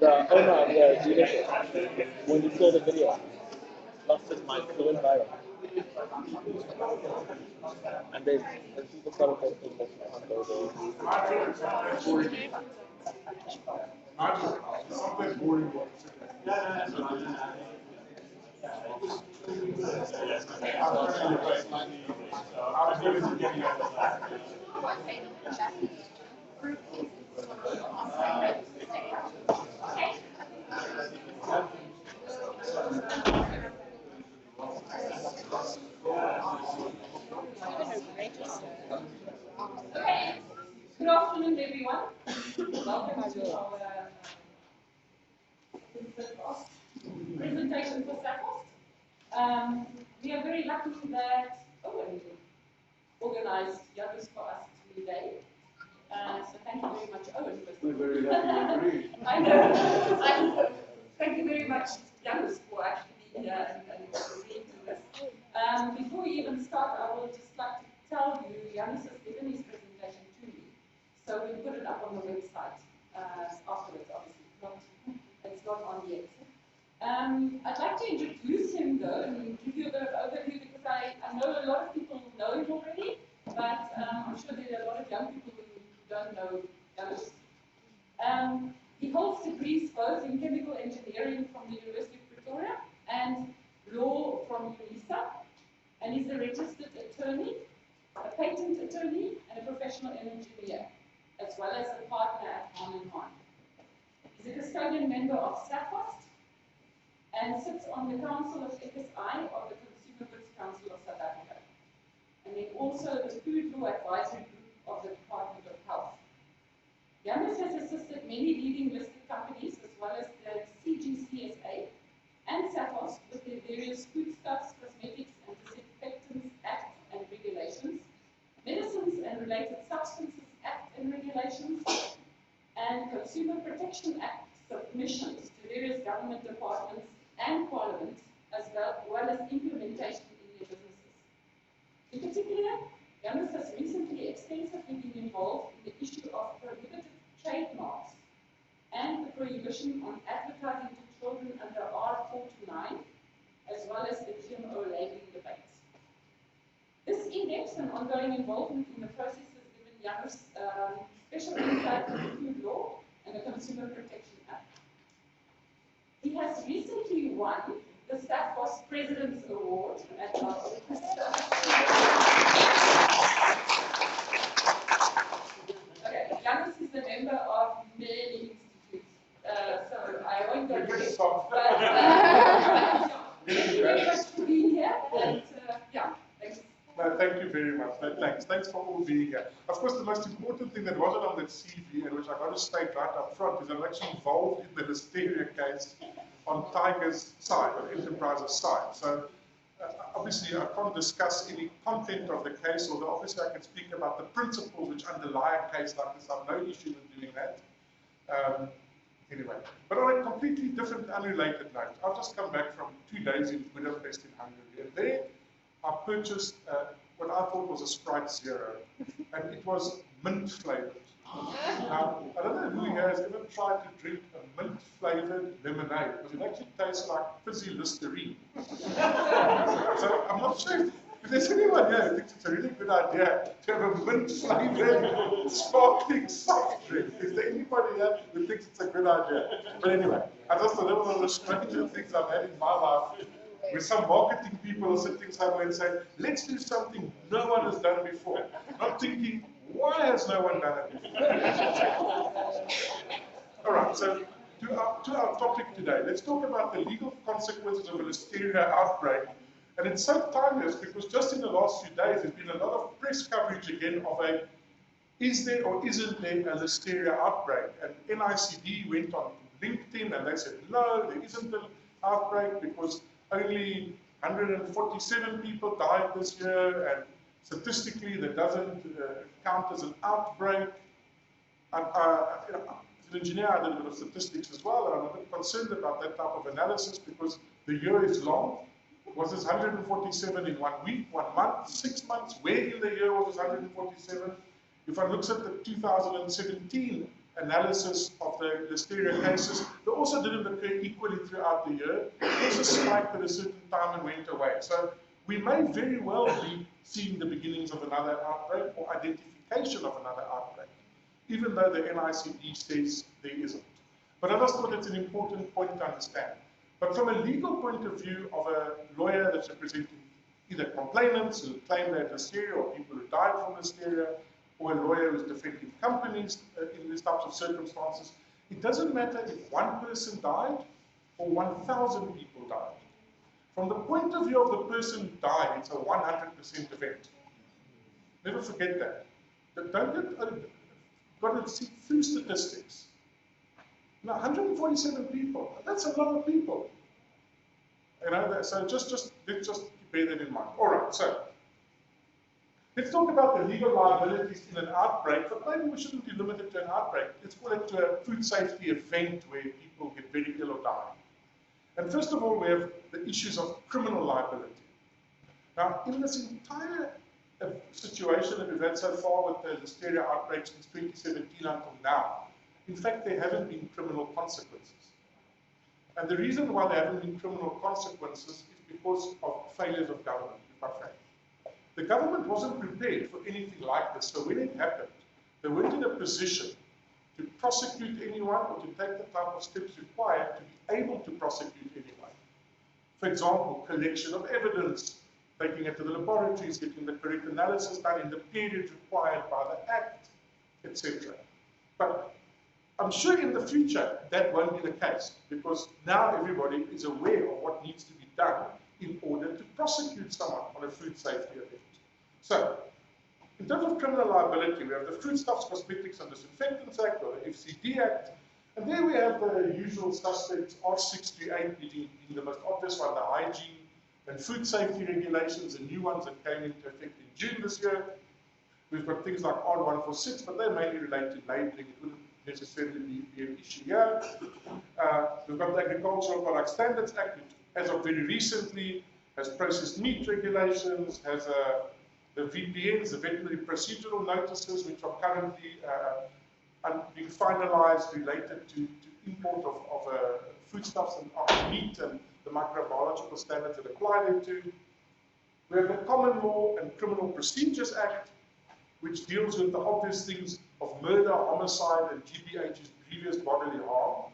owner of the dealership, when he saw the video, lost his mind. It went viral. And people started posting that you can't go there. Okay, good afternoon everyone. Welcome to our presentation for SAAFoST. We are very lucky that Owen organized Janusz for us today. So thank you very much, Owen. We're very happy. I know. Thank you very much, Janusz, for actually being here and agreeing to this. Before we even start, I would just like to tell you, Janusz has given his presentation to me. So we'll put it up on the website afterwards, obviously. It's not on yet. I'd like to introduce him though and give you a bit of overview because I know a lot of people know him already, but I'm sure there are a lot of young people who don't know Janusz. He holds degrees both in chemical engineering from the University of Pretoria and law from UNISA, and he's a registered attorney, a patent attorney, and a professional engineer, as well as a partner at Hahn. He's a custodian member of SAAFoST and sits on the Council of FSI of the Consumer Goods Council of South Africa, and then also the Food Law Advisory Group of the Department of Health. Janusz has assisted many leading listed companies as well as the CGCSA and SAAFoST with their various foodstuffs, cosmetics and disinfectants Act and regulations, Medicines and Related Substances Act and regulations, and Consumer Protection Act submissions to various government departments and Parliament, as well as implementation in their businesses. In particular, Janusz has recently extensively been involved in the issue of prohibited trademarks and the prohibition on advertising to children under R49, as well as the GMO labeling debates. This in-depth and ongoing involvement in the process has given Janusz special insight into food law and the Consumer Protection Act. He has recently won the SAAFoST President's Award at our Okay, Janusz is a member of many institutes, so I won't go into it. But thank you very much for being here, and yeah, thanks. No, thank you very much. No, thanks for all being here. Of course, the most important thing that wasn't on that CV, and which I got to state right up front, is I'm actually involved in the Listeria case on Tiger's side, on Enterprise's side. So obviously I can't discuss any content of the case, although obviously I can speak about the principles which underlie a case like this. I have no issue with doing that. Anyway, but on a completely different, unrelated note, I've just come back from 2 days in Budapest in Hungary, and there I purchased what I thought was a Sprite Zero, and it was mint flavored. Now, I don't know who here has ever tried to drink a mint flavored lemonade, because it actually tastes like fizzy Listeria. So I'm not sure if there's anyone here who thinks it's a really good idea to have a mint flavored sparkling soft drink. Is there anybody here who thinks it's a good idea? But anyway, I just thought that was one of the strangest things I've had in my life, where some marketing people are sitting somewhere and saying, let's do something no one has done before. I'm thinking, why has no one done it before? All right, so to our topic today, let's talk about the legal consequences of a Listeria outbreak. And it's so timeless because just in the last few days, there's been a lot of press coverage again of a, is there or isn't there a Listeria outbreak? And NICD went on LinkedIn and they said, no, there isn't an outbreak because only 147 people died this year, and statistically that doesn't count as an outbreak. And, as an engineer, I did a bit of statistics as well, and I'm a bit concerned about that type of analysis because the year is long. Was this 147 in 1 week, 1 month, 6 months? Where in the year was this 147? If one looks at the 2017 analysis of the Listeria cases. They also didn't occur equally throughout the year. They also spiked at a certain time and went away. So we may very well be seeing the beginnings of another outbreak or identification of another outbreak, even though the NICD says there isn't. But I just thought it's an important point to understand. But from a legal point of view of a lawyer that's representing either complainants who claim they had Listeria or people who died from Listeria, or a lawyer who's defending companies in these types of circumstances, it doesn't matter if one person died or 1,000 people died. From the point of view of the person who died, it's a 100% event. Never forget that. But don't get, got to see through statistics. Now, 147 people, that's a lot of people. You know, so let's just bear that in mind. All right, so let's talk about the legal liabilities in an outbreak, but maybe we shouldn't be limited to an outbreak. Let's call it a food safety event where people get very ill or die. And first of all, we have the issues of criminal liability. Now, in this entire situation that we've had so far with the Listeria outbreak since 2017 until now, in fact, there haven't been criminal consequences. And the reason why there haven't been criminal consequences is because of failures of government, if I say. The government wasn't prepared for anything like this, so when it happened, they weren't in a position to prosecute anyone or to take the type of steps required to be able to prosecute anyone. For example, collection of evidence, taking it to the laboratories, getting the correct analysis done in the period required by the Act, etc. But I'm sure in the future that won't be the case, because now everybody is aware of what needs to be done in order to prosecute someone on a food safety event. So, in terms of criminal liability, we have the Foodstuffs, Cosmetics and Disinfectants Act, or the FCD Act, and there we have the usual suspects, R638 being the most obvious one, the hygiene and food safety regulations, the new ones that came into effect in June this year. We've got things like R146, but they mainly relate to labeling. It wouldn't necessarily be an issue here. We've got the Agricultural Product Standards Act, which as of very recently has processed meat regulations, has the VPNs, the veterinary procedural notices, which are currently being finalized related to import of foodstuffs and of meat and the microbiological standards that apply thereto. We have the Common Law and Criminal Procedures Act, which deals with the obvious things of murder, homicide, and GBH, grievous bodily harm.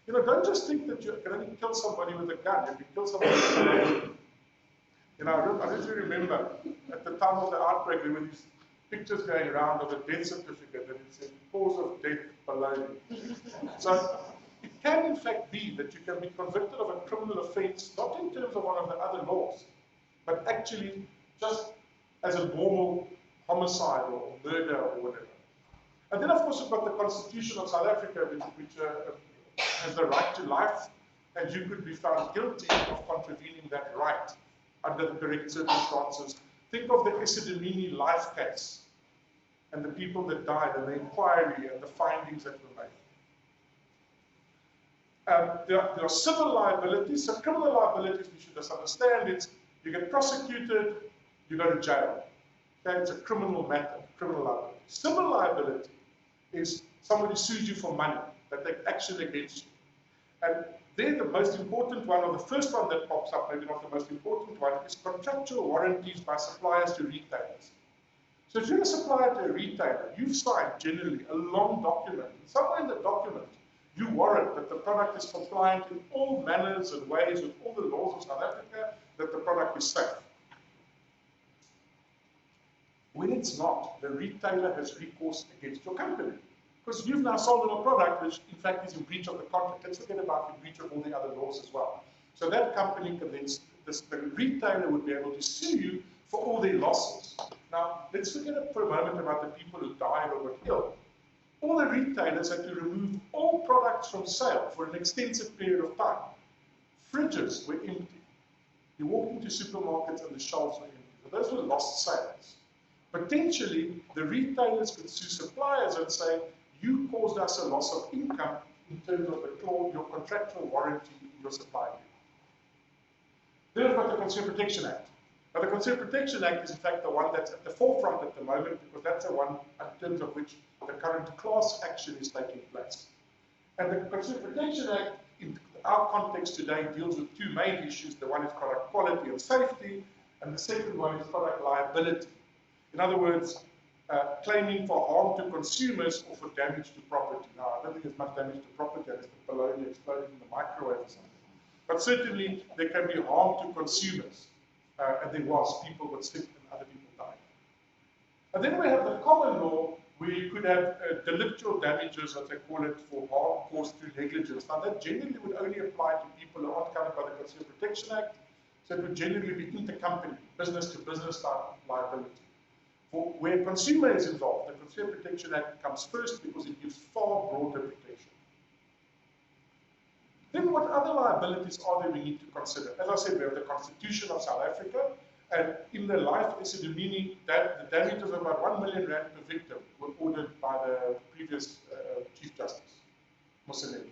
You know, don't just think that you can only kill somebody with a gun. You can kill somebody with a knife. You know, I really remember at the time of the outbreak, there were these pictures going around of a death certificate that it said cause of death below you. So it can in fact be that you can be convicted of a criminal offense, not in terms of one of the other laws, but actually just as a normal homicide or murder or whatever. And then of course we've got the Constitution of South Africa, which has the right to life, and you could be found guilty of contravening that right under the correct circumstances. Think of the Isidimini life case and the people that died and the inquiry and the findings that were made. There are civil liabilities. So criminal liabilities, we should just understand, it's you get prosecuted, you go to jail. Okay, it's a criminal matter, criminal liability. Civil liability is somebody sues you for money, that take action against you. And there the most important one, or the first one that pops up, maybe not the most important one, is contractual warranties by suppliers to retailers. So if you're a supplier to a retailer, you've signed generally a long document. And somewhere in the document, you warrant that the product is compliant in all manners and ways with all the laws of South Africa, that the product is safe. When it's not, the retailer has recourse against your company. Because you've now sold them a product which in fact is in breach of the contract. Let's forget about the breach of all the other laws as well. So that company can then, the retailer would be able to sue you for all their losses. Now, let's forget for a moment about the people who died or were ill. All the retailers had to remove all products from sale for an extensive period of time. Fridges were empty. You walked into supermarkets and the shelves were empty. So those were lost sales. Potentially, the retailers could sue suppliers and say, you caused us a loss of income in terms of your contractual warranty in your supply. Then we've got the Consumer Protection Act. But the Consumer Protection Act is in fact the one that's at the forefront at the moment, because that's the one in terms of which the current class action is taking place. And the Consumer Protection Act, in our context today, deals with two main issues. The one is product quality and safety, and the second one is product liability. In other words, claiming for harm to consumers or for damage to property. Now, I don't think there's much damage to property as the bologna exploded in the microwave or something. But certainly, there can be harm to consumers. And there was, people got sick and other people died. And then we have the common law, where you could have delictual damages, as they call it, for harm caused through negligence. Now, that generally would only apply to people who aren't covered by the Consumer Protection Act, so it would generally be intercompany, business-to-business type liability. For where consumer is involved, the Consumer Protection Act comes first because it gives far broader protection. Then what other liabilities are there we need to consider? As I said, we have the Constitution of South Africa, and in the life meaning that the damages of about 1 million rand per victim were ordered by the previous Chief Justice, Mussolini.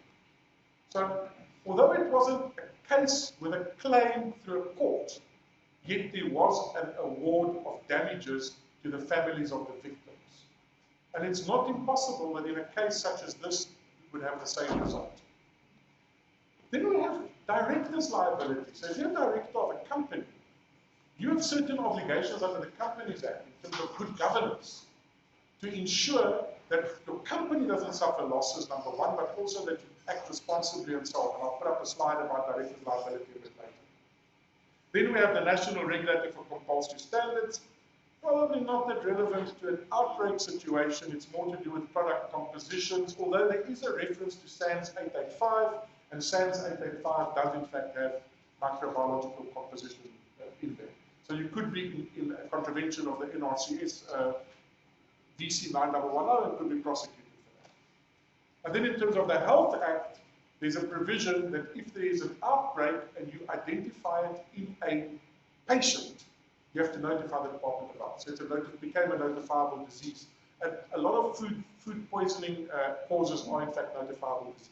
So, although it wasn't a case with a claim through a court, yet there was an award of damages to the families of the victims. And it's not impossible that in a case such as this, we would have the same result. Then we have director's liability. So if you're a director of a company, you have certain obligations under the Companies Act in terms of good governance to ensure that your company doesn't suffer losses, number one, but also that you act responsibly and so on. And I'll put up a slide about director's liability a bit later. Then we have the National Regulator for Compulsory Standards. Probably not that relevant to an outbreak situation. It's more to do with product compositions, although there is a reference to SANS 885, and SANS 885 does in fact have microbiological composition in there. So you could be in a contravention of the NRCS DC 9110 and could be prosecuted for that. And then in terms of the Health Act, there's a provision that if there is an outbreak and you identify it in a patient, you have to notify the Department of Health. So it became a notifiable disease. And a lot of food poisoning causes are in fact notifiable diseases.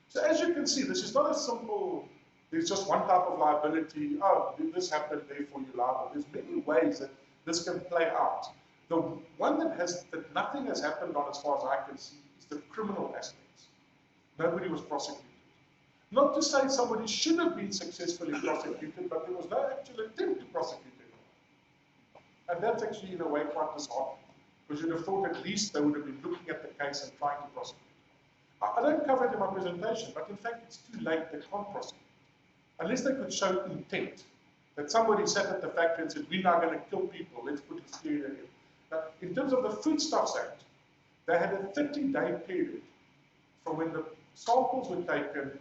So as you can see, this is not a simple, there's just one type of liability, oh, this happened, therefore you're liable. There's many ways that this can play out. The one that nothing has happened on as far as I can see is the criminal aspects. Nobody was prosecuted. Not to say somebody should have been successfully prosecuted, but there was no actual attempt to prosecute anyone. And that's actually in a way quite disheartening, because you'd have thought at least they would have been looking at the case and trying to prosecute. I don't cover it in my presentation, but in fact it's too late, they can't prosecute. Unless they could show intent, that somebody sat at the factory and said, we're now going to kill people, let's put Listeria in. Now, in terms of the Foodstuffs Act, they had a 30-day period from when the samples were taken to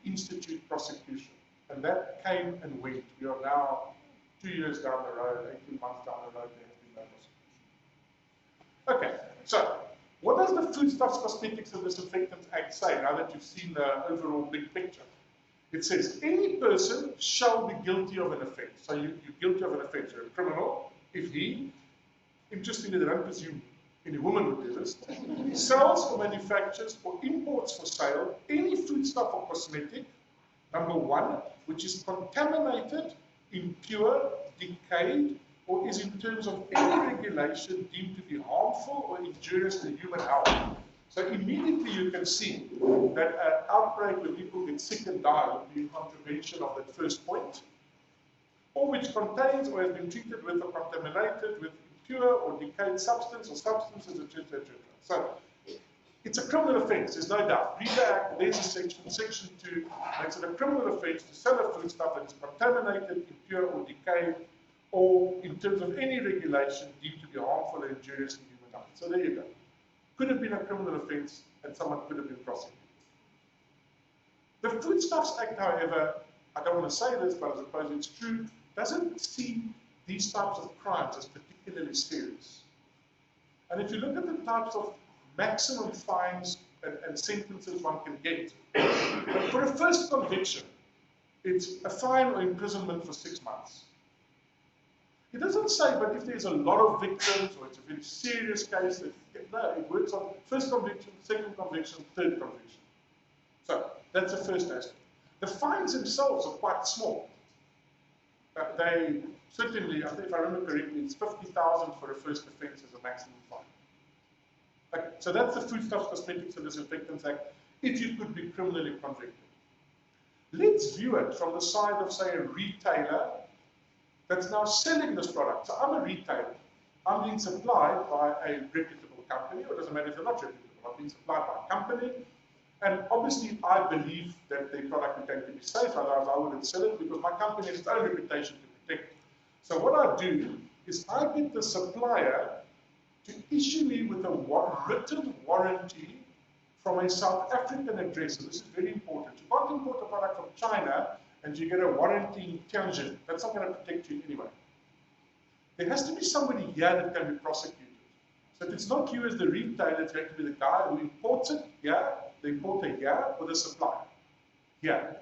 institute prosecution. And that came and went. We are now 2 years down the road, 18 months down the road, there has been no prosecution. Okay, so what does the Foodstuffs, Cosmetics and Disinfectants Act say, now that you've seen the overall big picture? It says, any person shall be guilty of an offense. So you're guilty of an offense. You're a criminal if he, interestingly, they don't presume any woman would do this, sells or manufactures or imports for sale any foodstuff or cosmetic, number one, which is contaminated, impure, decayed, or is in terms of any regulation deemed to be harmful or injurious to human health. So immediately you can see that an outbreak where people get sick and die would be in contravention of that first point, or which contains or has been treated with or contaminated with impure or decayed substance or substances, etc., etc. So it's a criminal offense, there's no doubt. Read the Act, there's a section, section 2, makes it a criminal offense to sell a foodstuff that is contaminated, impure or decayed, or in terms of any regulation deemed to be harmful or injurious to human health. So there you go. Could have been a criminal offense and someone could have been prosecuted. The Foodstuffs Act, however, I don't want to say this, but I suppose it's true, doesn't see these types of crimes as particularly serious. And if you look at the types of maximum fines and sentences one can get, for a first conviction, it's a fine or imprisonment for 6 months. It doesn't say, but if there's a lot of victims or it's a very serious case, no, it works on first conviction, second conviction, third conviction. So that's the first aspect. The fines themselves are quite small. they certainly, I think if I remember correctly, it's 50,000 for a first offence as a maximum fine. Okay, so that's the Foodstuffs, Cosmetics and Disinfectants Act, if you could be criminally convicted. Let's view it from the side of, say, a retailer that's now selling this product. So I'm a retailer. I'm being supplied by a reputable company, or it doesn't matter if they're not reputable. I'm being supplied by a company, and obviously I believe that the product is going to be safe, otherwise I wouldn't sell it, because my company has its own reputation to protect. So what I do is I get the supplier to issue me with a written warranty from a South African address. So this is very important. You can't import a product from China and you get a warranty in Tianjin. That's not going to protect you anyway. There has to be somebody here that can be prosecuted. So if it's not you as the retailer, it's going to be the guy who imports it here, the importer here, or the supplier here.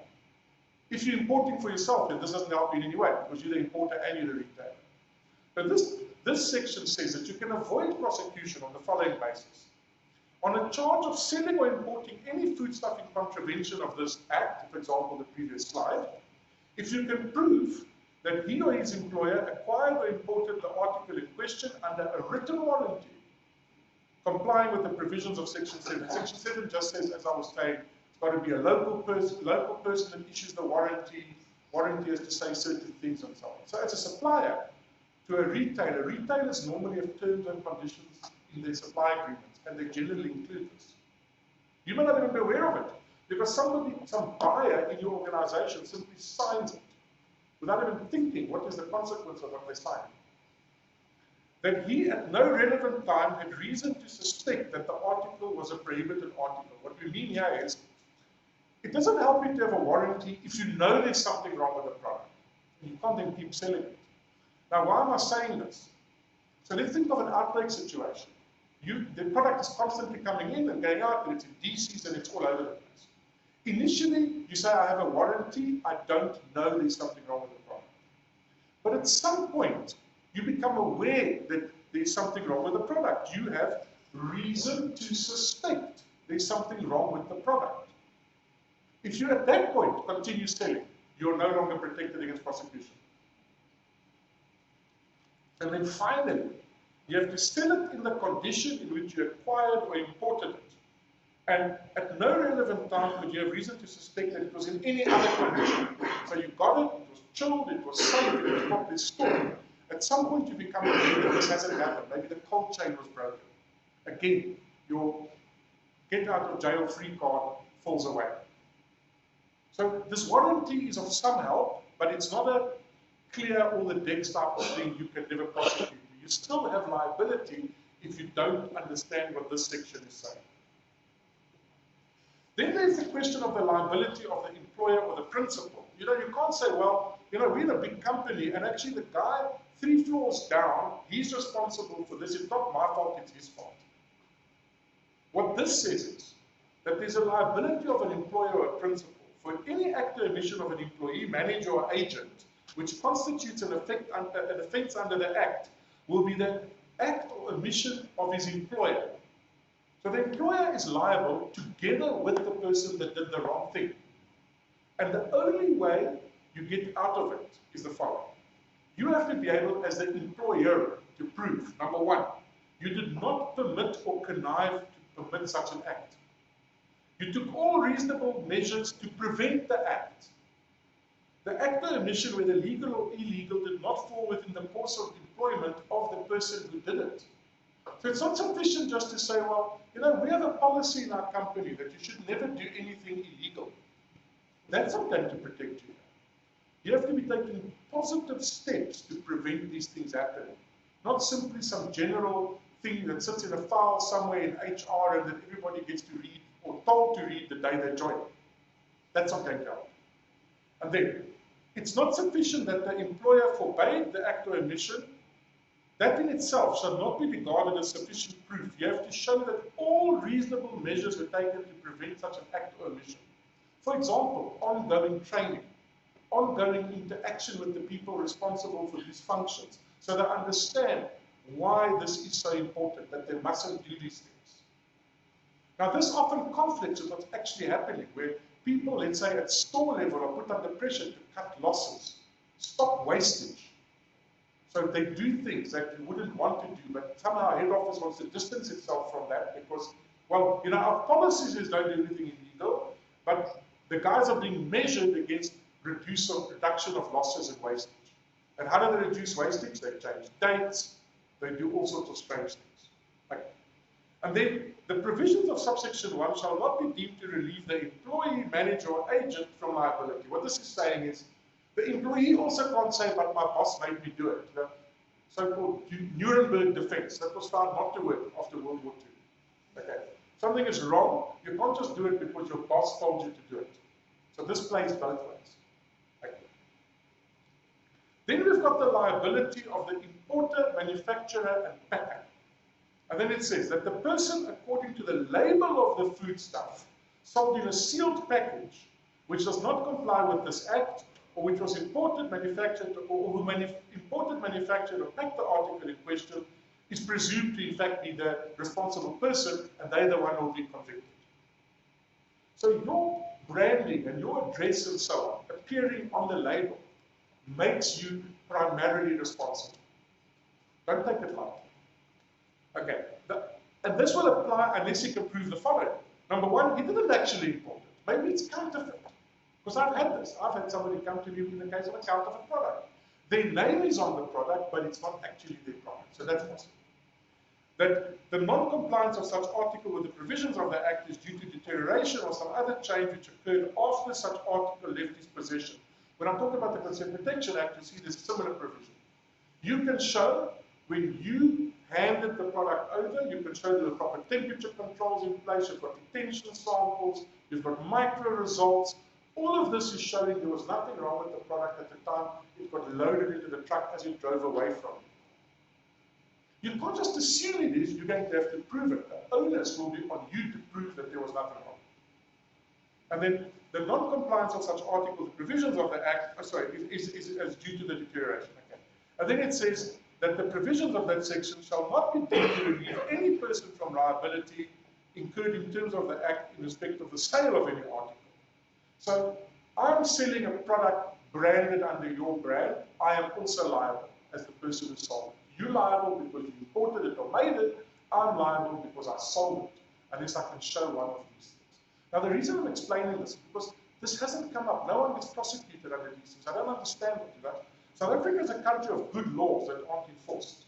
If you're importing for yourself, then this doesn't help you in any way, because you're the importer and you're the retailer. But this section says that you can avoid prosecution on the following basis. On a charge of selling or importing any foodstuff in contravention of this act, for example, the previous slide, if you can prove that he or his employer acquired or imported the article in question under a written warranty, complying with the provisions of Section 7. Section 7 just says, as I was saying, it's got to be a local person that issues the warranty. Warranty has to say certain things and so on. So as a supplier to a retailer, retailers normally have terms and conditions in their supply agreements, and they generally include this. You may not even be aware of it, because some buyer in your organization simply signs it without even thinking what is the consequence of what they sign. That he at no relevant time had reason to suspect that the article was a prohibited article. What we mean here is, it doesn't help you to have a warranty if you know there's something wrong with the product. You can't then keep selling it. Now, why am I saying this? So let's think of an outbreak situation. The product is constantly coming in and going out, and it's in DCs and it's all over the place. Initially, you say, I have a warranty, I don't know there's something wrong with the product. But at some point, you become aware that there's something wrong with the product. You have reason to suspect there's something wrong with the product. If you at that point continue selling, you're no longer protected against prosecution. And then finally, you have to sell it in the condition in which you acquired or imported it. And at no relevant time could you have reason to suspect that it was in any other condition. So you got it, it was chilled, it was safe, it was properly stored. At some point you become aware that this hasn't happened. Maybe the cold chain was broken. Again, your get out of jail free card falls away. So this warranty is of some help, but it's not a clear all the decks type of thing you can never prosecute. You still have liability if you don't understand what this section is saying. Then there's the question of the liability of the employer or the principal. You know, you can't say, well, you know, we're in a big company and actually the guy 3 floors down, he's responsible for this. It's not my fault, it's his fault. What this says is that there's a liability of an employer or a principal for any act or omission of an employee, manager, or agent, which constitutes an offence under the Act, will be the act or omission of his employer. So the employer is liable together with the person that did the wrong thing. And the only way you get out of it is the following. You have to be able, as the employer, to prove, number one, you did not permit or connive to permit such an act. You took all reasonable measures to prevent the act. The act or omission, whether legal or illegal, did not fall within the course of employment of the person who did it. So it's not sufficient just to say, well, you know, we have a policy in our company that you should never do anything illegal. That's not going to protect you. You have to be taking positive steps to prevent these things happening. Not simply some general thing that sits in a file somewhere in HR and that everybody gets to read or told to read the day they join. That's not going to help. And then, it's not sufficient that the employer forbade the act or omission. That in itself shall not be regarded as sufficient proof. You have to show that all reasonable measures were taken to prevent such an act or omission. For example, ongoing training, ongoing interaction with the people responsible for these functions, so they understand why this is so important, that they mustn't do these things. Now, this often conflicts with what's actually happening, where people, let's say at store level, are put under pressure to cut losses. stop wastage. So they do things that you wouldn't want to do, but somehow head office wants to distance itself from that because, well, you know, our policy says don't do anything illegal, but the guys are being measured against reduction of losses and wastage. And how do they reduce wastage? They change dates, they do all sorts of strange things. Okay. And then the provisions of subsection 1 shall not be deemed to relieve the employee, manager, or agent from liability. What this is saying is the employee also can't say, but my boss made me do it. The so-called Nuremberg defense that was found not to work after World War II. Okay. Something is wrong, you can't just do it because your boss told you to do it. So this plays both ways. Okay. Then we've got the liability of the importer, manufacturer, and packer. And then it says that the person, according to the label of the foodstuff, sold in a sealed package, which does not comply with this act, or which was imported, manufactured, or who imported, manufactured, or packed the article in question, is presumed to in fact be the responsible person, and they're the one who will be convicted. So your branding and your address and so on appearing on the label makes you primarily responsible. Don't take it lightly. Okay, and this will apply unless you can prove the following. Number one, he didn't actually import it. Maybe it's counterfeit. Because I've had this. I've had somebody come to me in the case of a counterfeit product. Their name is on the product, but it's not actually their product. So that's possible. That the non-compliance of such article with the provisions of the Act is due to deterioration or some other change which occurred after such article left his possession. When I'm talking about the Consumer Protection Act, you see there's a similar provision. You can show when you handed the product over, you can show there were proper temperature controls in place, you've got detention samples, you've got micro results. All of this is showing there was nothing wrong with the product at the time it got loaded into the truck as it drove away from you. You can't just assume it is, you're going to have to prove it. The onus will be on you to prove that there was nothing wrong. And then the non-compliance of such articles, the provisions of the Act, is due to the deterioration. Okay. And then it says that the provisions of that section shall not be deemed to relieve any person from liability incurred in terms of the Act in respect of the sale of any article. So I'm selling a product branded under your brand, I am also liable as the person who sold it. You're liable because you imported it or made it, I'm liable because I sold it, unless I can show one of these things. Now the reason I'm explaining this is because this hasn't come up. No one gets prosecuted under these things. I don't understand it. Right? South Africa is a country of good laws that aren't enforced.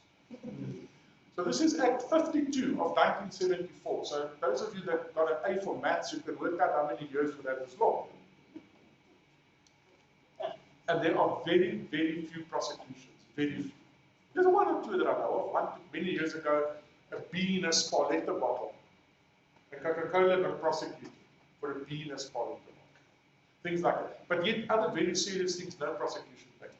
So this is Act 52 of 1974. So those of you that got an A for maths, you can work out how many years we had this law. And there are very, very few prosecutions. Very few. There's one or two that I know of. One took many years ago, a bee in a Sparletta bottle. And Coca-Cola got prosecuted for a bee in a Sparletta bottle. Things like that. But yet other very serious things, no prosecution takes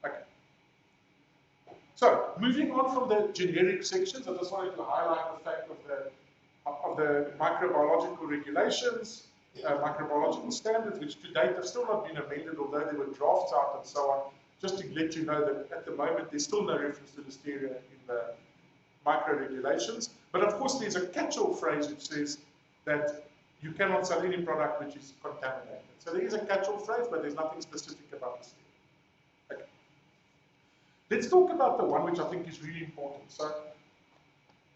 place. Okay. So, moving on from the generic sections, I just wanted to highlight the fact of the microbiological regulations, microbiological standards, which to date have still not been amended, although there were drafts out and so on, just to let you know that at the moment there's still no reference to Listeria in the micro-regulations. But of course there's a catch-all phrase which says that you cannot sell any product which is contaminated. So there is a catch-all phrase, but there's nothing specific about Listeria. Okay. Let's talk about the one which I think is really important. So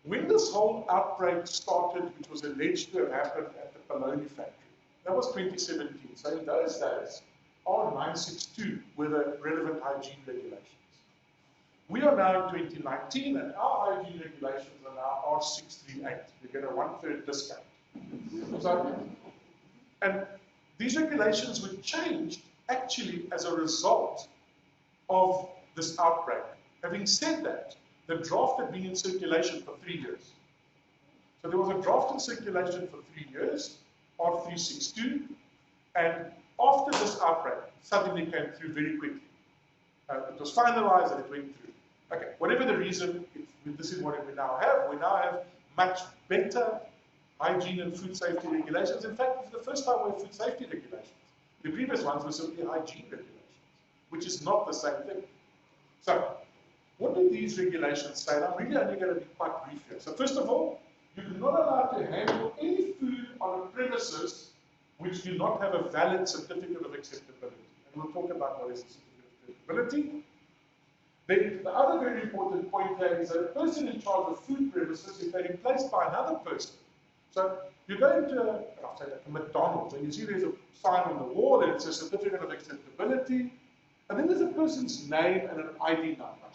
when this whole outbreak started, which was alleged to have happened at the Polony factory, that was 2017. So in those days, R962 were the relevant hygiene regulations. We are now in 2019, and our hygiene regulations are now R638. You get a 1/3 discount. So, and these regulations were changed actually as a result of this outbreak. Having said that, the draft had been in circulation for 3 years. So there was a draft in circulation for 3 years, R362, and after this outbreak, suddenly came through very quickly. It was finalized and it went through. Okay, whatever the reason, this is what we now have. We now have much better hygiene and food safety regulations. In fact, it's the first time we have food safety regulations. The previous ones were simply hygiene regulations, which is not the same thing. So, what do these regulations say? And I'm really only going to be quite brief here. So first of all, you're not allowed to handle any food on a premises which do not have a valid certificate of acceptability. And we'll talk about what is a certificate liability. Then the other very important point here is that a person in charge of food premises, if they're replaced by another person. So you go into I'll say like a McDonald's and you see there's a sign on the wall and it says certificate of acceptability, and then there's a person's name and an ID number.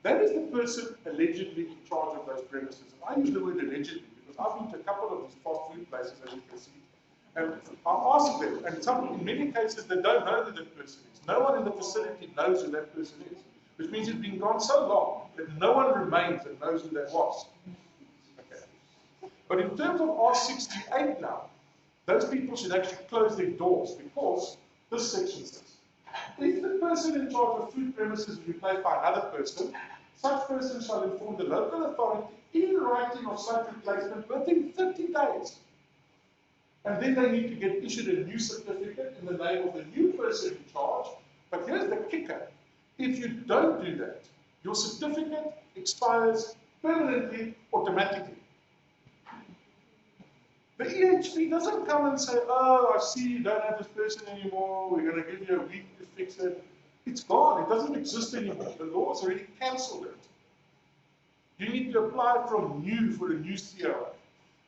That is the person allegedly in charge of those premises. And I use the word allegedly because I've been to a couple of these fast food places, as you can see. And I ask them, and in many cases they don't know who that person is. No one in the facility knows who that person is, which means it's been gone so long that no one remains that knows who that was. Okay. But in terms of R68 now, those people should actually close their doors because this section says, if the person in charge of food premises is replaced by another person, such person shall inform the local authority in writing of such replacement within 30 days. And then they need to get issued a new certificate in the name of the new person in charge. But here's the kicker. If you don't do that, your certificate expires permanently, automatically. The EHP doesn't come and say, oh, I see you don't have this person anymore, we're going to give you a week to fix it. It's gone, it doesn't exist anymore. The law has already cancelled it. You need to apply from new for a new CRO.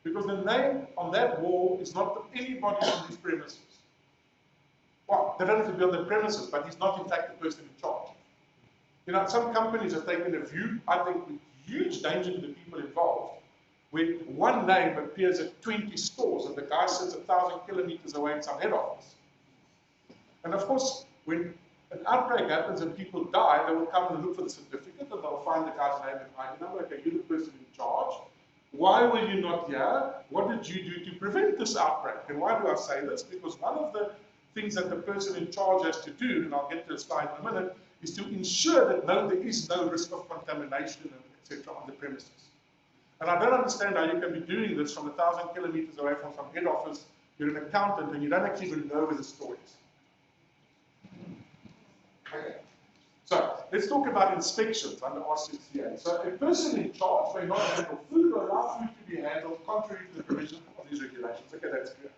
Because the name on that wall is not for anybody on these premises. Well, they don't have to be on the premises, but he's not in fact the person in charge. You know, some companies have taken a view, I think, with huge danger to the people involved, where one name appears at 20 stores and the guy sits 1,000 kilometers away in some head office. And of course, when an outbreak happens and people die, they will come and look for the certificate and they'll find the guy's name and ID number. Okay, you're the person in charge. Why were you not here? What did you do to prevent this outbreak? And why do I say this? Because one of the things that the person in charge has to do, and I'll get to a slide in a minute, is to ensure that there is no risk of contamination, etc. on the premises. And I don't understand how you can be doing this from 1,000 kilometers away from some head office. You're an accountant and you don't actually even know where the store is. Okay. So let's talk about inspections under R68. So a person in charge may not handle food or allow food to be handled contrary to the provision of these regulations. Okay, that's clear.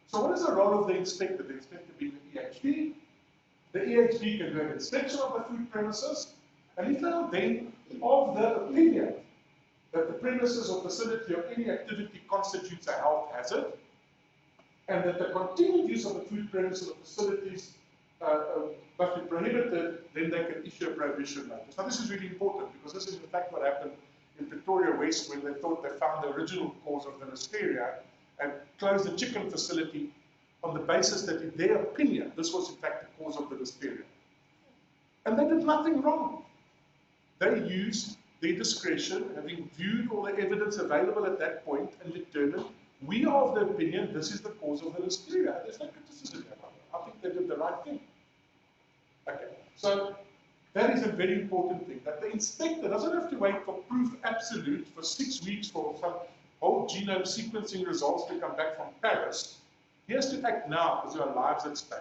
So what is the role of the inspector? The inspector being the EHP. The EHP can do an inspection of the food premises, and if they are then of the opinion that the premises or facility or any activity constitutes a health hazard, and that the continued use of the food premises or facilities must be prohibited, then they can issue a prohibition notice. Now this is really important because this is in fact what happened in Pretoria West when they thought they found the original cause of the Listeria and closed the chicken facility on the basis that in their opinion this was in fact the cause of the Listeria. And they did nothing wrong. They used their discretion, having viewed all the evidence available at that point and determined we are of the opinion this is the cause of the Listeria. There's no criticism about it. I think they did the right thing. Okay, so that is a very important thing, that the inspector doesn't have to wait for proof absolute for 6 weeks for some whole genome sequencing results to come back from Paris. He has to act now because there are lives at stake.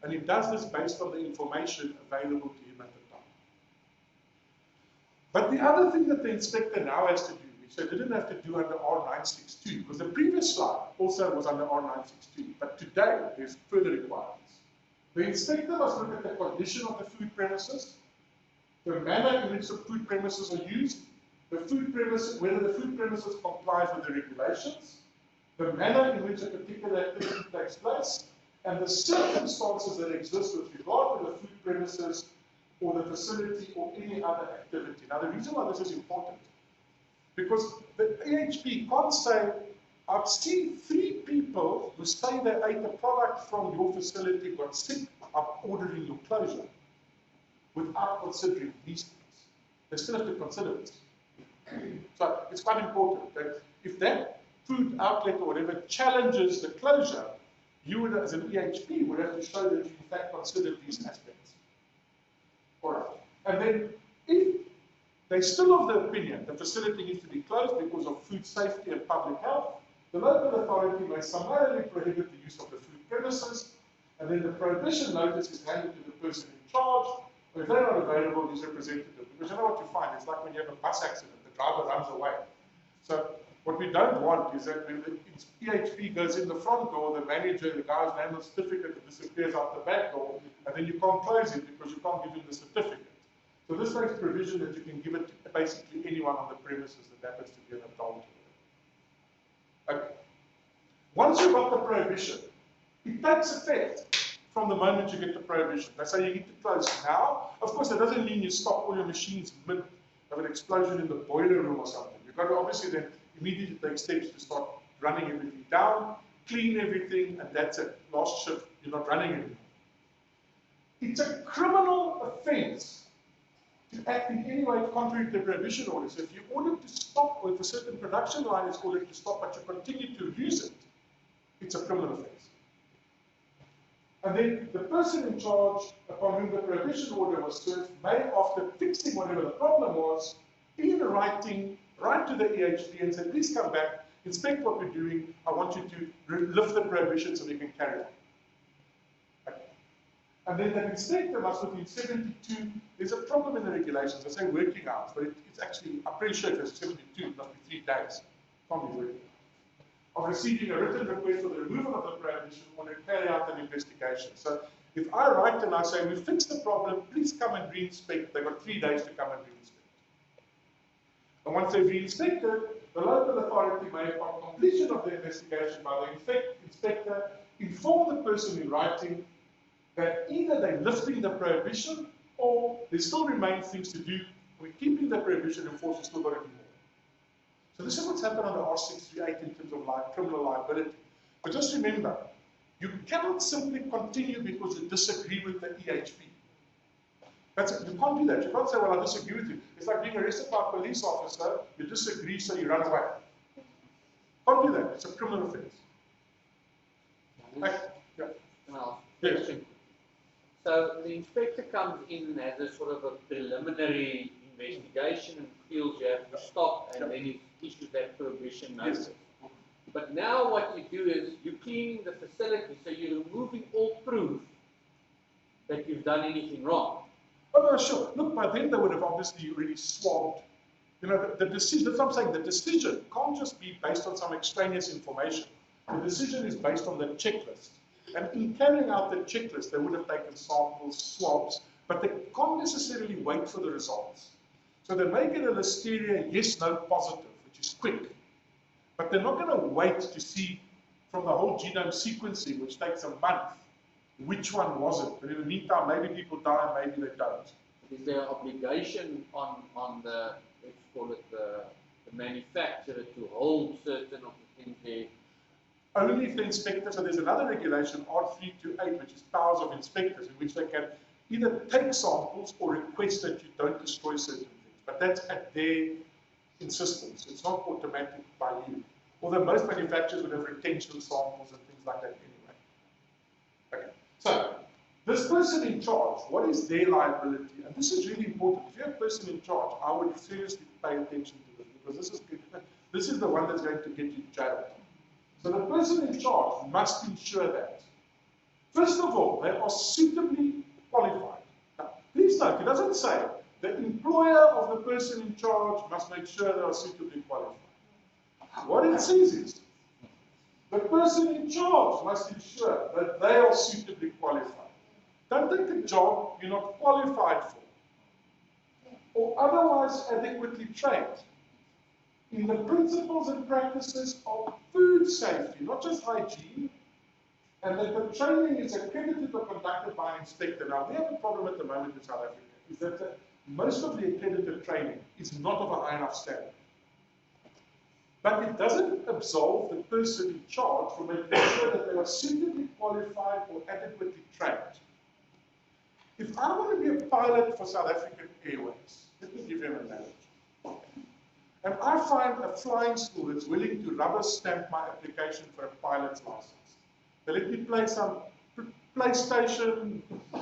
And he does this based on the information available to him at the time. But the other thing that the inspector now has to do, which they didn't have to do under R962, because the previous slide also was under R962, but today there's further requirements. The inspector must look at the condition of the food premises, the manner in which the food premises are used, the food premises, whether the food premises complies with the regulations, the manner in which a particular activity takes place, and the circumstances that exist with regard to the food premises or the facility or any other activity. Now the reason why this is important, because the EHP can't say, I've seen 3 people who say they ate a product from your facility, got sick, I'm ordering your closure, without considering these things. They still have to consider this. So it's quite important that if that food outlet or whatever challenges the closure, you would, as an EHP, would have to show that you in fact considered these aspects. All right. And then if they're still of the opinion the facility needs to be closed because of food safety and public health, the local authority may summarily prohibit the use of the food premises, and then the prohibition notice is handed to the person in charge, or if they're not available, his representative. Because you know what you find, it's like when you have a bus accident, the driver runs away. So What we don't want is that when the EHP goes in the front door, the manager, the guy's name, the certificate disappears out the back door, and then you can't close it because you can't give him the certificate. So this makes provision that you can give it to basically anyone on the premises that happens to be an adult. Okay. Once you've got the prohibition, it takes effect from the moment you get the prohibition. They say you need to close now. Of course, that doesn't mean you stop all your machines mid of an explosion in the boiler room or something. You've got to obviously then immediately take steps to start running everything down, clean everything, and that's it. Last shift, you're not running anymore. It's a criminal offense to act in any way contrary to the prohibition order. So if you're ordered to stop, or if a certain production line is ordered to stop, but you continue to use it, it's a criminal offense. And then the person in charge, upon whom the prohibition order was served, may, after fixing whatever the problem was, in writing, write to the EHP and say, please come back, inspect what we're doing, I want you to lift the prohibition so we can carry on. Okay. And then the inspector must, within 72, there's a problem in the regulations, they say working hours, but it's actually, I'm pretty sure it's 72, it must be 3 days, can't be working hours, of receiving a written request for the removal of the prohibition or to carry out an investigation. So if I write and I say, we fixed the problem, please come and re-inspect, they've got 3 days to come and re-inspect. And once they've re-inspected, the local authority may, upon completion of the investigation by the inspector, inform the person in writing that either they're lifting the prohibition or there still remain things to do. We're keeping the prohibition in force, we've still got to do more. So this is what's happened under R638 in terms of criminal liability. But just remember, you cannot simply continue because you disagree with the EHP. You can't do that. You can't say, well, I disagree with you. It's like being arrested by a police officer, you disagree, so you run away. Can't do that. It's a criminal offense. Yeah. Yes. So the inspector comes in and has a sort of a preliminary investigation and feels you have to stop, and then he issues that prohibition notice. Yes. But now what you do is you're cleaning the facility, so you're removing all proof that you've done anything wrong. Oh, no, sure. Look, by then they would have obviously already swabbed. You know, the decision, that's what I'm saying, the decision can't just be based on some extraneous information. The decision is based on the checklist. And in carrying out the checklist, they would have taken samples, swabs, but they can't necessarily wait for the results. So they may get a Listeria yes, no, positive, which is quick. But they're not going to wait to see from the whole genome sequencing, which takes a month, which one was it. But in the meantime, maybe people die and maybe they don't. Is there an obligation on the, let's call it the manufacturer to hold certain of the things there? Only if the inspector, so there's another regulation, R328, which is powers of inspectors, in which they can either take samples or request that you don't destroy certain things. But that's at their insistence. It's not automatic by you. Although most manufacturers would have retention samples and things like that anyway. Okay. So, this person in charge, what is their liability? And this is really important. If you're a person in charge, I would seriously pay attention to this, because this is the one that's going to get you jailed. So the person in charge must ensure that, first of all, they are suitably qualified. Now, please note, it doesn't say the employer of the person in charge must make sure they are suitably qualified. What it says is, the person in charge must ensure that they are suitably qualified. Don't take a job you're not qualified for, or otherwise adequately trained in the principles and practices of food safety, not just hygiene, and that the training is accredited or conducted by an inspector. Now, we have a problem at the moment in South Africa, is that most of the accredited training is not of a high enough standard. But it doesn't absolve the person in charge from making sure that they are suitably qualified or adequately trained. If I want to be a pilot for South African Airways, let me give you an analogy. And I find a flying school that's willing to rubber stamp my application for a pilot's license. They let me play some PlayStation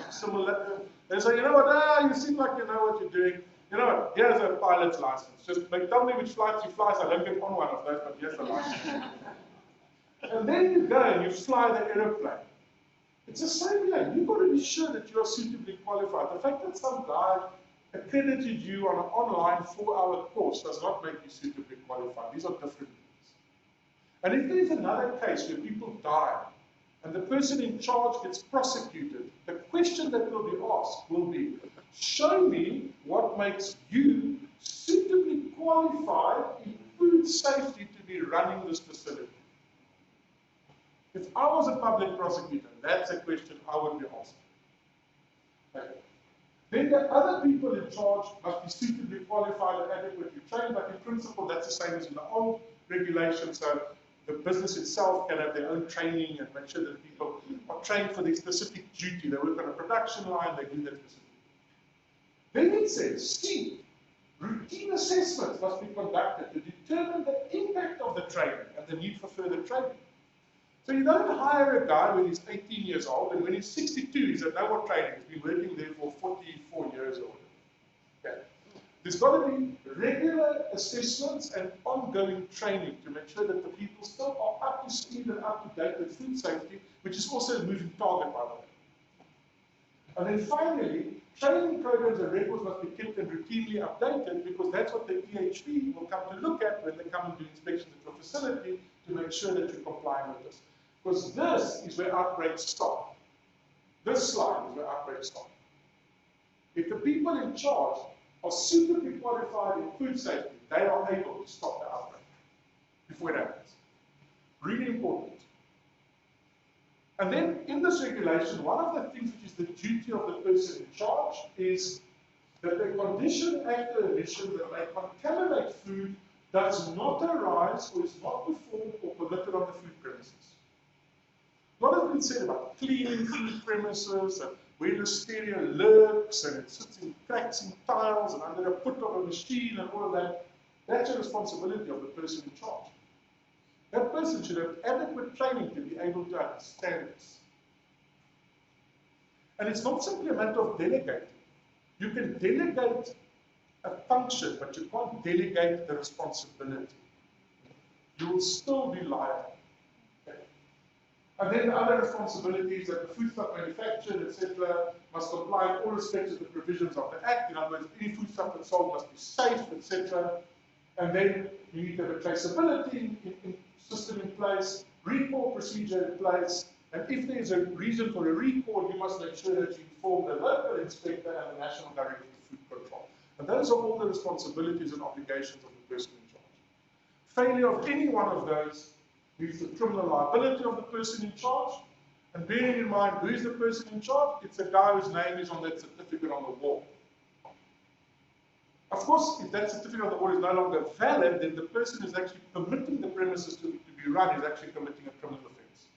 simulator. They say, you know what, you seem like you know what you're doing. You know what, here's a pilot's license. Just tell me which flights you fly, so I don't get on one of those, but here's the license. And then you go and you fly the aeroplane. It's the same way. You've got to be sure that you are suitably qualified. The fact that some guy accredited you on an online 4-hour course does not make you suitably qualified. These are different things. And if there is another case where people die, and the person in charge gets prosecuted, the question that will be asked will be, show me what makes you suitably qualified in food safety to be running this facility. If I was a public prosecutor, that's a question I would be asking. Okay. Then the other people in charge must be suitably qualified and adequately trained, but in principle that's the same as in the old regulation, so the business itself can have their own training and make sure that people are trained for their specific duty. They work on a production line, they do that specific. Then it says, C, routine assessments must be conducted to determine the impact of the training and the need for further training. So you don't hire a guy when he's 18 years old, and when he's 62, he's had no more training. He's been working there for 44 years or whatever. Okay. There's got to be regular assessments and ongoing training to make sure that the people still are up to speed and up to date with food safety, which is also a moving target, by the way. And then finally, training programs and records must be kept and routinely updated, because that's what the EHP will come to look at when they come and do inspections at your facility to make sure that you're complying with this. Because this is where outbreaks start. This slide is where outbreaks start. If the people in charge are suitably qualified in food safety, they are able to stop the outbreak before it happens. Really important. And then in this regulation, one of the things which is the duty of the person in charge is that the condition after emission that may contaminate food does not arise or is not performed or permitted on the food premises. A lot has been said about cleaning food premises and where Listeria lurks and it sits in cracks in tiles and under a foot of a machine and all of that. That's a responsibility of the person in charge. That person should have adequate training to be able to understand this. And it's not simply a matter of delegating. You can delegate a function, but you can't delegate the responsibility. You will still be liable. Okay. And then the other responsibilities that the foodstuff manufacturer, etc., must comply in all respects of the provisions of the Act. In other words, any foodstuff that's sold must be safe, etc. And then you need to have a traceability system in place, recall procedure in place, and if there is a reason for a recall, you must make sure that you inform the local inspector and the National Director of Food Control. And those are all the responsibilities and obligations of the person in charge. Failure of any one of those leads to criminal liability of the person in charge. And bearing in mind who is the person in charge, it's a guy whose name is on that certificate on the wall. Of course, if that certificate on the wall is no longer valid, then the person who's actually permitting the premises to be run is actually committing a criminal offence.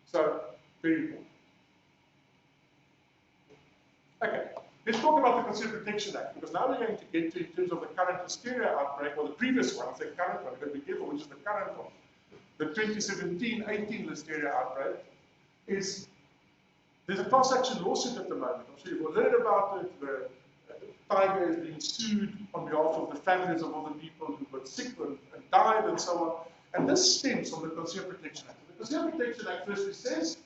So, very important. Okay, let's talk about the Consumer Protection Act, because now we're going to get to, in terms of the current Listeria outbreak, or the previous one, the current one, but be careful which is the current one. The 2017-18 Listeria outbreak is, there's a class action lawsuit at the moment. I'm sure you've all heard about it. The Tiger is being sued on behalf of the families of all the people who got sick and died and so on. And this stems from the Consumer Protection Act. The Consumer Protection Act firstly says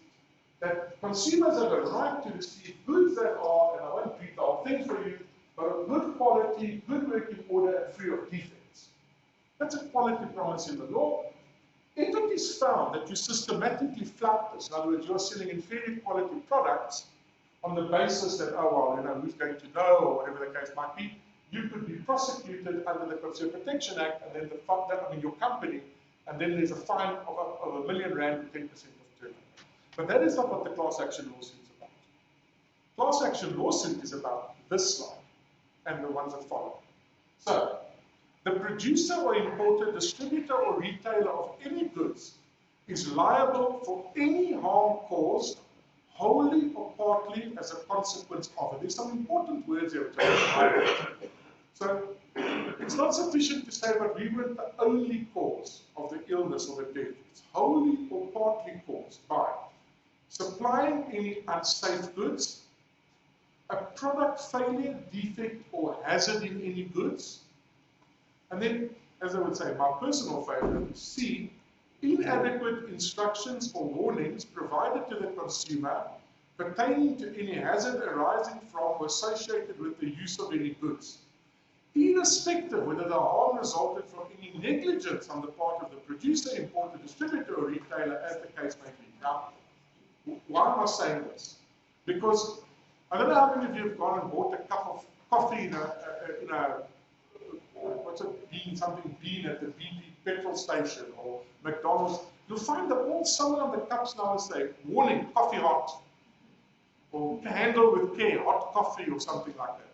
that consumers have a right to receive goods that are, and I won't read the whole thing for you, but of good quality, good working order, and free of defects. That's a quality promise in the law. If it is found that you systematically flout this, in other words, you're selling inferior quality products on the basis that, oh, well, you know, who's going to know, or whatever the case might be, you could be prosecuted under the Consumer Protection Act, and then your company, and then there's a fine of R1 million to 10% of turnover. But that is not what the class action lawsuit is about. Class action lawsuit is about this slide and the ones that follow. So, the producer or importer, distributor or retailer of any goods is liable for any harm caused, wholly or partly, as a consequence of it. There's some important words here which I want to highlight. So, it's not sufficient to say that we weren't the only cause of the illness or the death. It's wholly or partly caused by supplying any unsafe goods, a product failure, defect, or hazard in any goods, and then, as I would say, my personal favorite, C, inadequate instructions or warnings provided to the consumer pertaining to any hazard arising from or associated with the use of any goods. irrespective whether the harm resulted from any negligence on the part of the producer, importer, distributor, or retailer, as the case may be. Now, why am I saying this? Because I don't know how many of you have gone and bought a cup of coffee in a what's it, bean at the BP petrol station or McDonald's. You'll find that all someone on the cups now say, warning, coffee hot, or handle with care, hot coffee or something like that.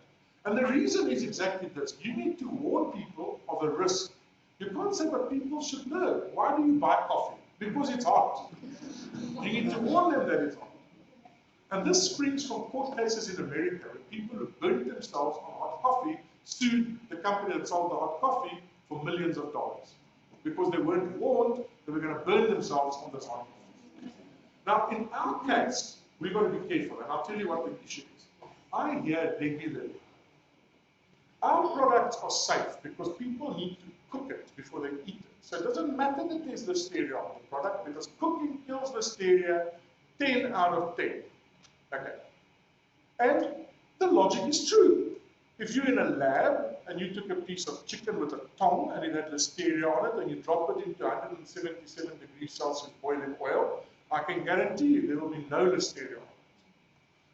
And the reason is exactly this. You need to warn people of a risk. You can't say, but people should know. Why do you buy coffee? Because it's hot. You need to warn them that it's hot. And this springs from court cases in America, where people who burnt themselves on hot coffee sued the company that sold the hot coffee for millions of dollars. Because they weren't warned they were going to burn themselves on this hot coffee. Now, in our case, we've got to be careful, and I'll tell you what the issue is. I hear regularly, our products are safe because people need to cook it before they eat it. So it doesn't matter that there's Listeria on the product, because cooking kills Listeria 10 out of 10. Okay. And the logic is true. If you're in a lab and you took a piece of chicken with a tong and it had Listeria on it and you drop it into 177 degrees Celsius boiling oil, I can guarantee you there will be no Listeria on it.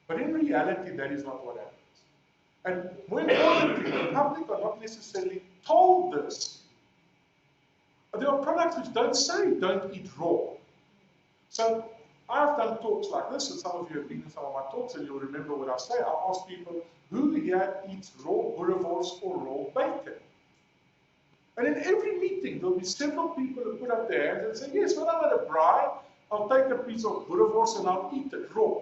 But in reality, that is not what happens. And more importantly, the public are not necessarily told this. There are products which don't say don't eat raw. So I've done talks like this, and some of you have been in some of my talks, and you'll remember what I say. I ask people, who here eats raw boerewors or raw bacon? And in every meeting, there'll be several people who put up their hands and say, yes, when I'm at a braai, I'll take a piece of boerewors and I'll eat it raw.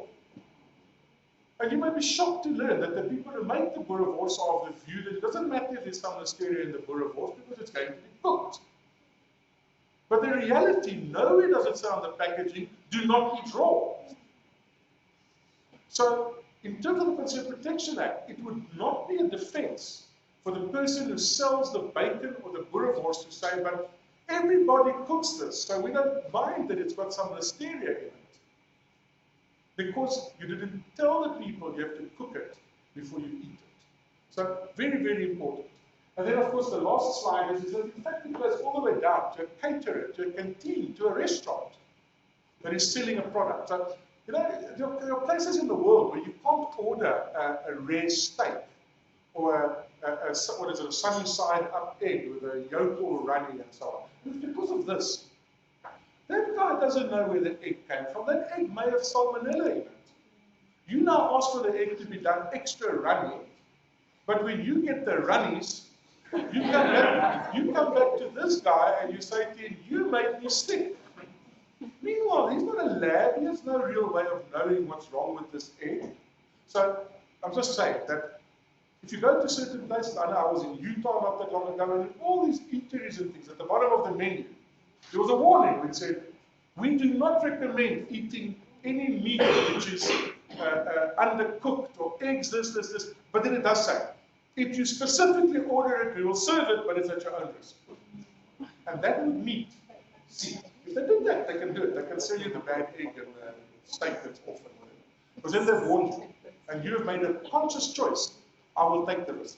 And you may be shocked to learn that the people who make the boerewors are of the view that it doesn't matter if there's some Listeria in the boerewors because it's going to be cooked. But the reality, nowhere does it say on the packaging, do not eat raw. So, in terms of the Consumer Protection Act, it would not be a defense for the person who sells the bacon or the boerewors to say, but everybody cooks this, so we don't mind that it's got some Listeria in it. Because you didn't tell the people you have to cook it before you eat it. So, very, very important. And then, of course, the last slide is that, in fact, it goes all the way down to a caterer, to a canteen, to a restaurant that is selling a product. So, you know, there are places in the world where you can't order a rare steak or what is it, a sunny side up egg with a yolk all runny and so on. And it's because of this. That guy doesn't know where the egg came from. That egg may have salmonella in it. You now ask for the egg to be done extra runny, but when you get the runnies, you come back to this guy and you say to him, you made me sick. Meanwhile, he's not a lab, he has no real way of knowing what's wrong with this egg. So, I'm just saying that if you go to certain places, I know I was in Utah not that long ago, and all these eateries and things, at the bottom of the menu, there was a warning which said, we do not recommend eating any meat which is undercooked or eggs, this, but then it does say, if you specifically order it, we will serve it, but it's at your own risk. And that would meet C. If they did that, they can do it. They can sell you the bad egg and the steak that's off and whatever. Because then they've warned you. And you have made a conscious choice. I will take the risk.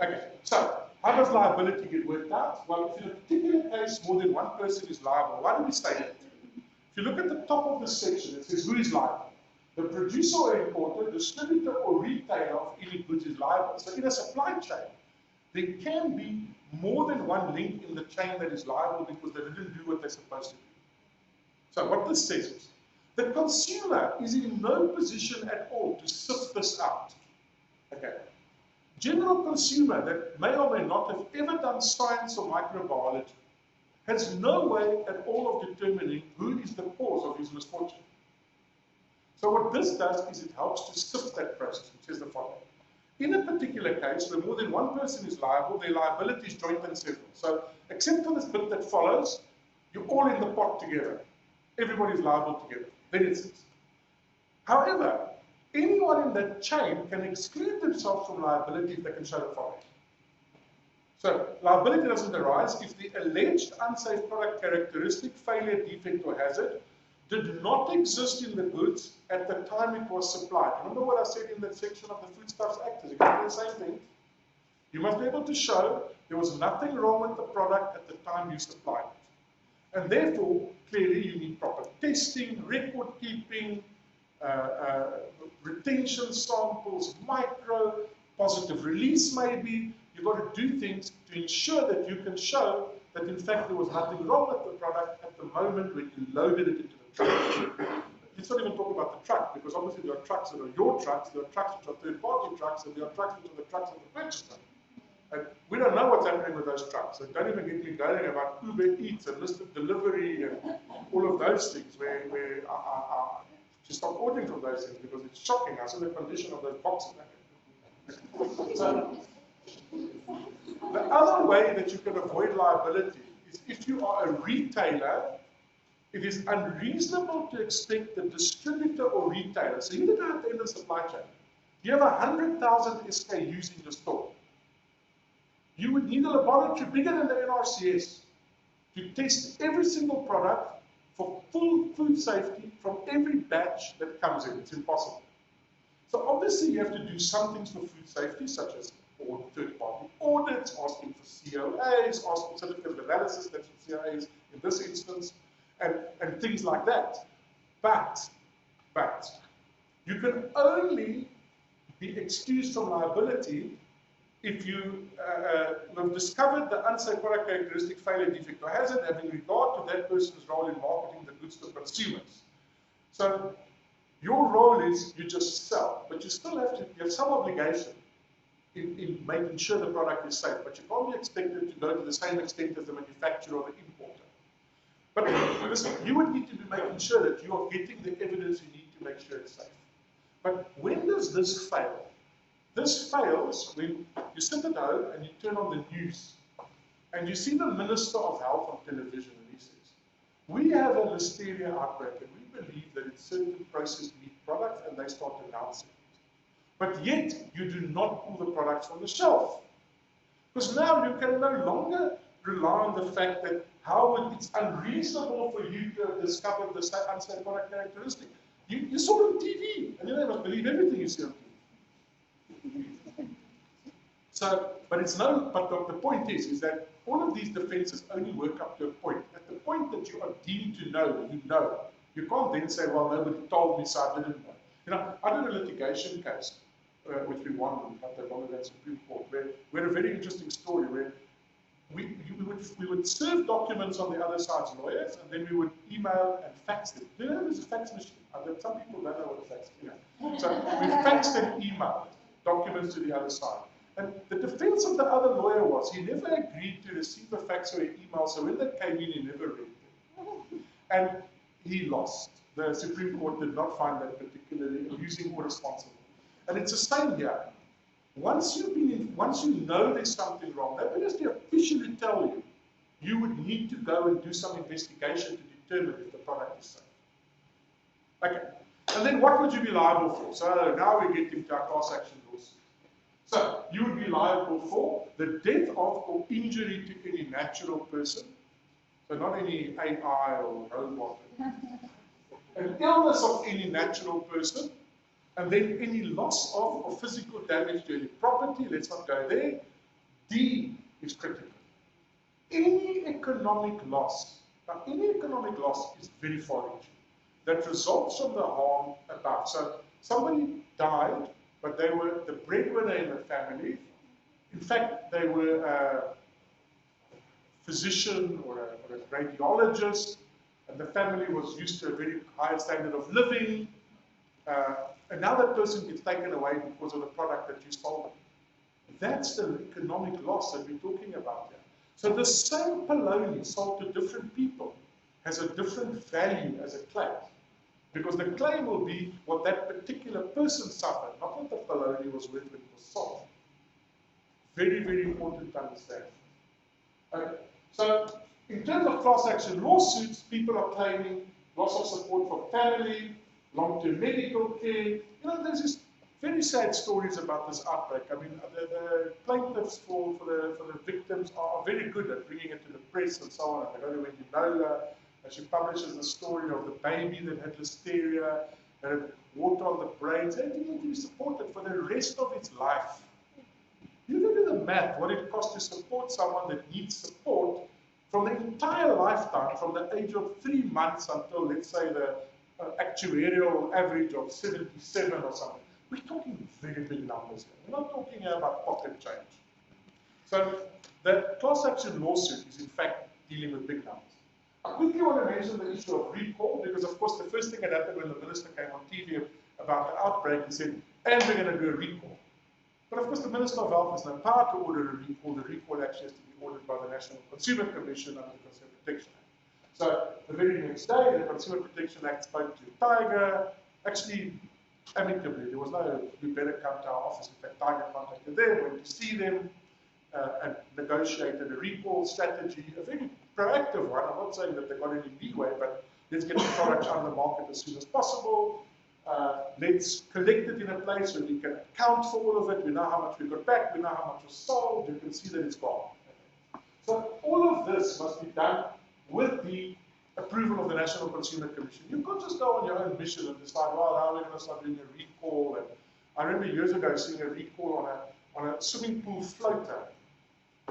Okay, so how does liability get worked out? Well, if in a particular case more than one person is liable, why do we say that? If you look at the top of this section, it says who is liable. The producer or importer, distributor or retailer of any goods is liable. So in a supply chain, there can be more than one link in the chain that is liable because they didn't do what they're supposed to do. So what this says is, the consumer is in no position at all to sift this out. Okay. General consumer that may or may not have ever done science or microbiology has no way at all of determining who is the cause of his misfortune. So what this does is it helps to sift that process, which is the following. In a particular case where more than one person is liable, their liability is joint and several. So except for this bit that follows, you're all in the pot together. Everybody's liable together. Then it says. However, anyone in that chain can exclude themselves from liability if they can show the following. So liability doesn't arise if the alleged unsafe product characteristic, failure, defect, or hazard did not exist in the goods at the time it was supplied. Remember what I said in that section of the Foodstuffs Act? Is exactly the same thing. You must be able to show there was nothing wrong with the product at the time you supplied it. And therefore, clearly you need proper testing, record keeping, retention samples, micro, positive release maybe. You've got to do things to ensure that you can show that in fact there was nothing wrong with the product at the moment when you loaded it into the truck. Let's not even talk about the truck, because obviously there are trucks that are your trucks, there are trucks which are third-party trucks, and there are trucks which are the trucks of the purchaser. And we don't know what's happening with those trucks. So don't even get me going about Uber Eats and listed delivery and all of those things where I just stop ordering from those things because it's shocking. I saw the condition of those boxes. So, the other way that you can avoid liability is if you are a retailer, it is unreasonable to expect the distributor or retailer. So you look at the end of the supply chain. You have 100,000 SKUs in your store. You would need a laboratory bigger than the NRCS to test every single product for full food safety from every batch that comes in. It's impossible. So obviously you have to do some things for food safety, such as third-party audits, asking for COAs, asking certificate of analysis, that's what COAs in this instance, and things like that. But you can only be excused from liability if you have discovered the unsafe product characteristic, failure, defect, or hazard, having regard to that person's role in marketing the goods to consumers. So your role is you just sell, but you still have some obligation in making sure the product is safe, but you can't be expected to go to the same extent as the manufacturer or the importer. But listen, you would need to be making sure that you are getting the evidence you need to make sure it's safe. But when does this fail? This fails when you sit at home and you turn on the news and you see the Minister of Health on television and he says, we have a Listeria outbreak and we believe that it's certain processed meat products, and they start announcing it. But yet, you do not pull the products from the shelf. Because now you can no longer rely on the fact that it's unreasonable for you to have discovered the unsafe product characteristic. You saw it on TV, and you must believe everything you see on TV. So, but the point is that all of these defenses only work up to a point. At the point that you are deemed to know, you know. You can't then say, well, nobody told me, so I didn't know. You know, I did a litigation case, which we won at the London Supreme Court, where we had a very interesting story where we would serve documents on the other side's lawyers, and then we would email and fax them. You know, there's a fax machine. Some people don't know what a fax is. You know. So we faxed and emailed documents to the other side. And the defense of the other lawyer was he never agreed to receive a fax or an email, so when they came in, he never read them. And he lost. The Supreme Court did not find that particularly amusing or responsible. And it's the same here. Once you know there's something wrong, they will just officially tell you, you would need to go and do some investigation to determine if the product is safe. Okay. And then what would you be liable for? So now we get into our class action lawsuit. So you would be liable for the death of or injury to any natural person. So not any AI or robot. An illness of any natural person, and then any loss of or physical damage to any property. Let's not go there. D is critical. Any economic loss. Now, any economic loss is very far-reaching. That results from the harm above. So somebody died, but they were the breadwinner in the family. In fact, they were a physician or a radiologist, and the family was used to a very high standard of living. And now that person gets taken away because of the product that you sold. That's the economic loss that we're talking about here. So the same polony sold to different people has a different value as a claim. Because the claim will be what that particular person suffered, not what the polony was worth when it was sold. Very, very important to understand. Okay. So in terms of class action lawsuits, people are claiming loss of support for family, long-term medical care. You know, there's just very sad stories about this outbreak. I mean, the plaintiffs for the victims are very good at bringing it to the press and so on. They go to Wendy Nola, She publishes the story of the baby that had Listeria, that had water on the brains, and it needed to be supported for the rest of its life. You can do the math, what it costs to support someone that needs support from the entire lifetime, from the age of 3 months until, let's say, the actuarial average of 77 or something. We're talking very big numbers here. We're not talking about pocket change. So the class action lawsuit is in fact dealing with big numbers. I quickly want to mention the issue of recall, because of course the first thing that happened when the minister came on TV about the outbreak, he said, and we're going to do a recall. But of course the Minister of Health has no power to order a recall. The recall actually has to be ordered by the National Consumer Commission under the Consumer Protection Act. So the very next day, the Consumer Protection Act spoke to Tiger, actually amicably. There was no, you better come to our office. In fact, Tiger contacted them, went to see them, and negotiated a recall strategy, a very proactive one. I'm not saying that they got any leeway, but let's get the product on the market as soon as possible. Let's collect it in a place where we can account for all of it. We know how much we got back, we know how much was sold, you can see that it's gone. So all of this must be done with the approval of the National Consumer Commission. You can't just go on your own mission and decide, well, how are we going to start doing a recall? And I remember years ago seeing a recall on a swimming pool floater.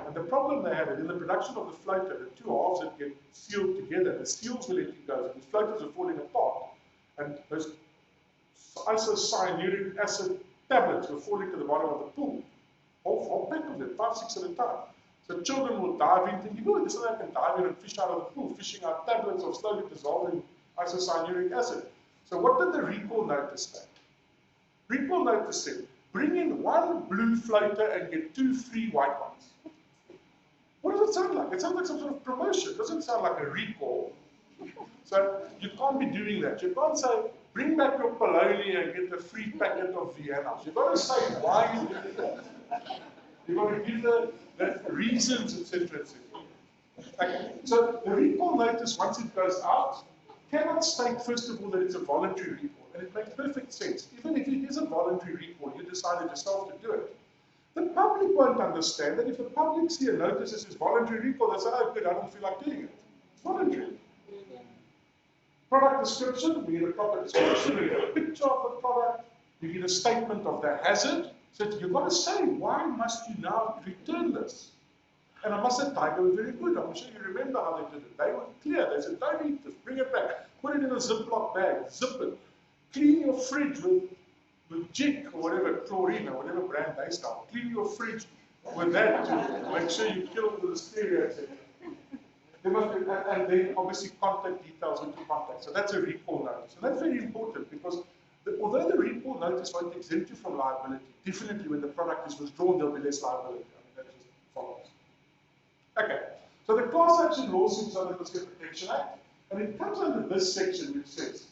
And the problem they had is in the production of the floater, the two halves that get sealed together, the seals will let you go. The floaters are falling apart. And those isocyanuric acid tablets were falling to the bottom of the pool. Whole pack of them, 5, 6 at a time. So children will dive in thinking, oh, this is how I can dive in and fish out of the pool, fishing out tablets of slowly dissolving isocyanuric acid. So what did the recall notice say? Recall notice said, bring in 1 blue floater and get 2 free white ones. What does it sound like? It sounds like some sort of promotion. It doesn't sound like a recall. So you can't be doing that. You can't say, bring back your polony and get a free packet of Viennas. You've got to say why you did that. You've got to give the reasons, etc., etc. Okay. So the recall notice, once it goes out, cannot state, first of all, that it's a voluntary recall. And it makes perfect sense. Even if it is a voluntary recall, you decided yourself to do it. The public won't understand that. If the public see a notice that says voluntary recall, they say, oh good, I don't feel like doing it. It's voluntary. Product description, we need a proper description, we need a picture of the product, we need a statement of the hazard. So you've got to say, why must you now return this? And I must say, Tiger were very good. I'm sure you remember how they did it. They were clear. They said, don't eat this, bring it back. Put it in a Ziploc bag, zip it. Clean your fridge with Jik or whatever, chlorine or whatever brand they sell. Clean your fridge with that to make sure you kill the Listeria, etc. There must be, and then obviously contact details into contact. So that's a recall notice. And that's very important because although the recall notice won't exempt you from liability, definitely when the product is withdrawn, there'll be less liability. I mean, that just follows. Okay, so the class action lawsuits under the Consumer Protection Act, and it comes under this section which says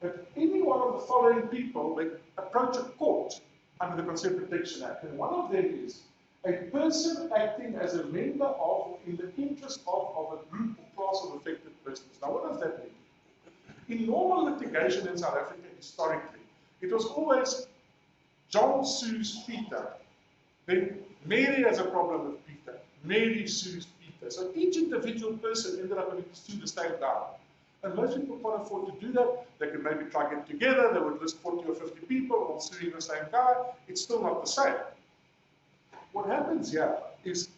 that any one of the following people may approach a court under the Consumer Protection Act, and one of them is a person acting as a member of, in the interest of a group or class of affected persons. Now, what does that mean? In normal litigation in South Africa, historically, it was always John sues Peter. Then Mary has a problem with Peter. Mary sues Peter. So each individual person ended up having to sue the same guy. And most people can't afford to do that. They can maybe try to get together. They would list 40 or 50 people all suing the same guy. It's still not the same. What happens here is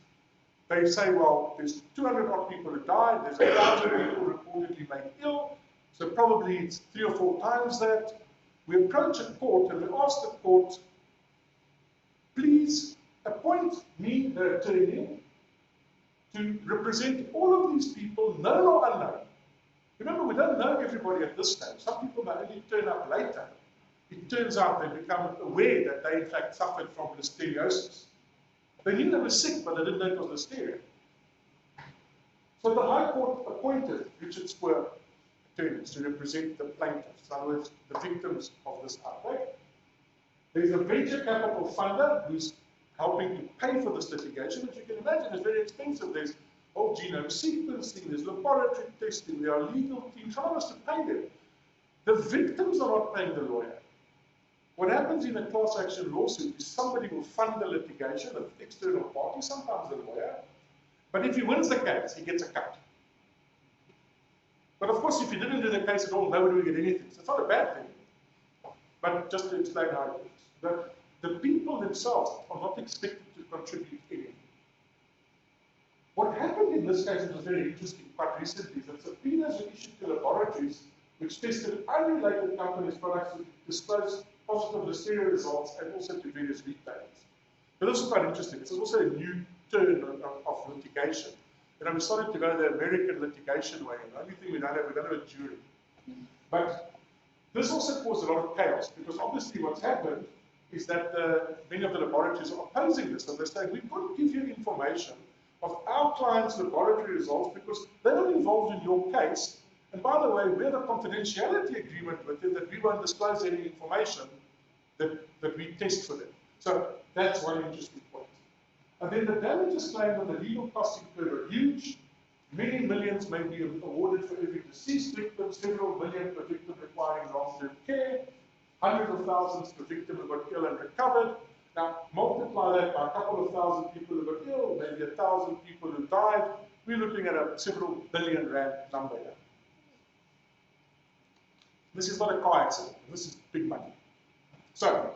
they say, well, there's 200 odd people who died, there's 1,000 people reportedly made ill, so probably it's 3 or 4 times that. We approach a court and we ask the court, please appoint me, the attorney, to represent all of these people, known or unknown. Remember, we don't know everybody at this stage. Some people may only turn up later. It turns out they become aware that they in fact suffered from listeriosis. They knew they were sick, but they didn't know it was Listeria. So the High Court appointed Richard Spoor attorneys to represent the plaintiffs, in other words, the victims of this outbreak. There's a venture capital funder who's helping to pay for this litigation, which you can imagine is very expensive. There's whole genome sequencing, there's laboratory testing, there are legal teams, someone has to pay them. The victims are not paying the lawyer. What happens in a class action lawsuit is somebody will fund the litigation, an external party, sometimes the lawyer, but if he wins the case, he gets a cut. But of course, if you didn't do the case at all, nobody would get anything. So it's not a bad thing. But just to explain how it works, the people themselves are not expected to contribute anything. What happened in this case, it was very interesting quite recently, is that subpoenas were issued to laboratories which tested unrelated companies' products to disclose positive Listeria results and also to various retailers. But this is quite interesting. It's also a new turn of litigation. We started to go the American litigation way, and the only thing we don't have a jury. But this also caused a lot of chaos, because obviously what's happened is that many of the laboratories are opposing this, and they're saying, we couldn't give you information of our clients' laboratory results because they're not involved in your case. And by the way, we have a confidentiality agreement with them that we won't disclose any information that we test for them. So that's one interesting point. And then the damages claimed and the legal costs incurred are huge. Many millions may be awarded for every deceased victim, several million per victim requiring long-term care, hundreds of thousands per victim who got ill and recovered. Now, multiply that by a couple of thousand people who got ill, maybe 1,000 people who died. We're looking at a several billion rand number here. This is not a car accident. This is big money. So,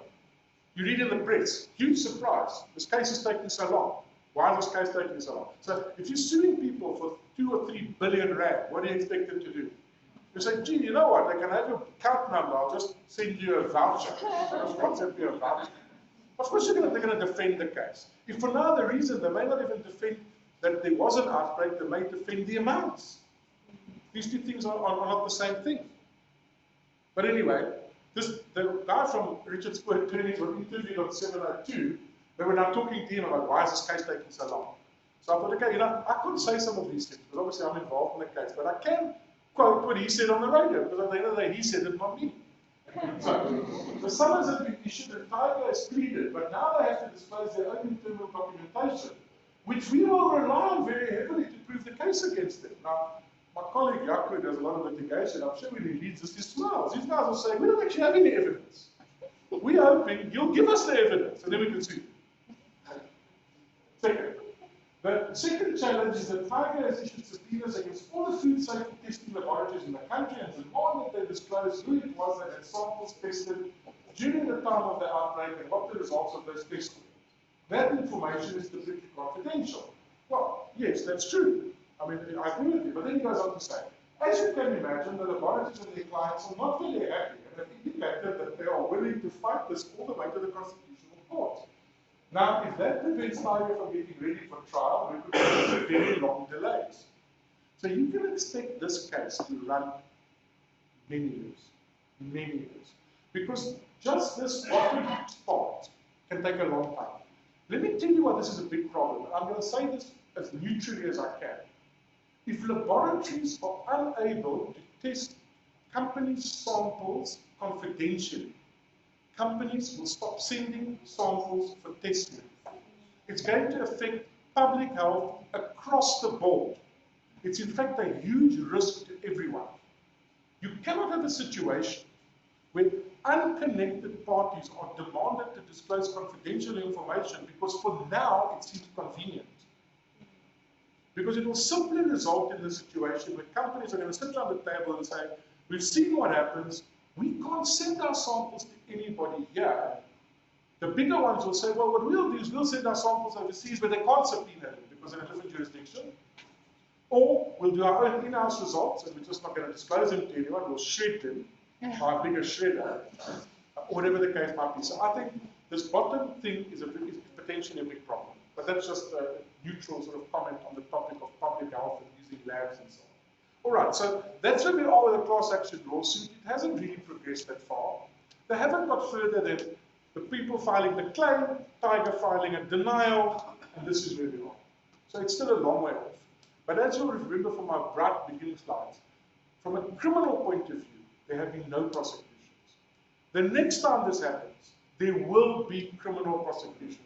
you read in the press, huge surprise, this case is taking so long. Why is this case taking so long? So, if you're suing people for 2 or 3 billion rand, what do you expect them to do? You say, gee, you know what, I can have your account number, I'll just send you a voucher. I'll just WhatsApp you a voucher. Of course, they're going to defend the case. If for no other reason, they may not even defend that there was an outbreak, they may defend the amounts. These two things are not the same thing. But anyway, the guy from Richard's Court Attorneys was interviewed on 702. They were now talking to him about why is this case taking so long. So I thought, okay, I couldn't say some of these things because obviously I'm involved in the case, but I can quote what he said on the radio because at the end of the day, he said it, not me. So the summons have been issued and Tiger has pleaded, but now they have to disclose their own internal documentation, which we will rely on very heavily to prove the case against them. Now, my colleague Jaco does a lot of litigation. I'm sure when he reads this, he smiles. These guys will say, we don't actually have any evidence. We're hoping you'll give us the evidence, and then we can sue. Second, the second challenge is that Tiger has issued subpoenas against all the food safety testing laboratories in the country and demanded they disclose who it was that had samples tested during the time of the outbreak and what the results of those tests were. That information is strictly confidential. Well, yes, that's true. I mean, I agree with you, but then he goes on to say, as you can imagine, the laboratories and their clients are not very happy and have indicated that they are willing to fight this all the way to the Constitutional Court. Now, if that prevents Tiger from getting ready for trial, we could have very long delays. So you can expect this case to run many years, because just this bottom part can take a long time. Let me tell you why this is a big problem. I'm going to say this as neutrally as I can. If laboratories are unable to test companies' samples confidentially, companies will stop sending samples for testing. It's going to affect public health across the board. It's in fact a huge risk to everyone. You cannot have a situation where unconnected parties are demanded to disclose confidential information because for now it seems convenient. Because it will simply result in the situation where companies are going to sit around the table and say, we've seen what happens, we can't send our samples to anybody here. The bigger ones will say, well, what we'll do is we'll send our samples overseas, but they can't subpoena them because they're in a different jurisdiction. Or we'll do our own in-house results, and we're just not going to disclose them to anyone, we'll shred them by a bigger shredder, whatever the case might be. So I think this bottom thing is potentially a big problem. But that's just a neutral sort of comment on the topic of public health and using labs and so on. All right, so that's where we are with the class action lawsuit. It hasn't really progressed that far. They haven't got further than the people filing the claim, Tiger filing a denial, and this is where we are. So it's still a long way off. But as you'll remember from my bright beginning slides, from a criminal point of view, there have been no prosecutions. The next time this happens, there will be criminal prosecutions.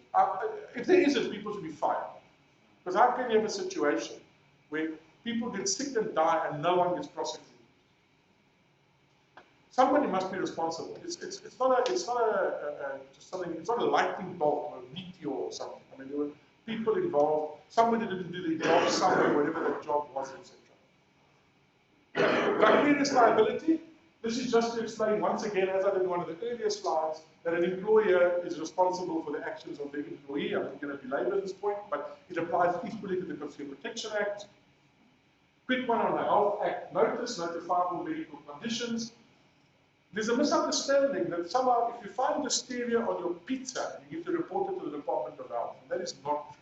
If there isn't, people should be fired. Because how can you have a situation where people get sick and die and no one gets prosecuted? Somebody must be responsible. It's not just something. It's not a lightning bolt or a meteor or something. I mean, there were people involved. Somebody didn't do their job somewhere, whatever that job was, etc. Vicarious liability. This is just to explain once again, as I did in one of the earlier slides, that an employer is responsible for the actions of the employee. I'm not going to belabor this point, but it applies equally to the Consumer Protection Act. Quick one on the Health Act notice, notifiable medical conditions. There's a misunderstanding that somehow if you find Listeria on your pizza, you need to report it to the Department of Health. And that is not true.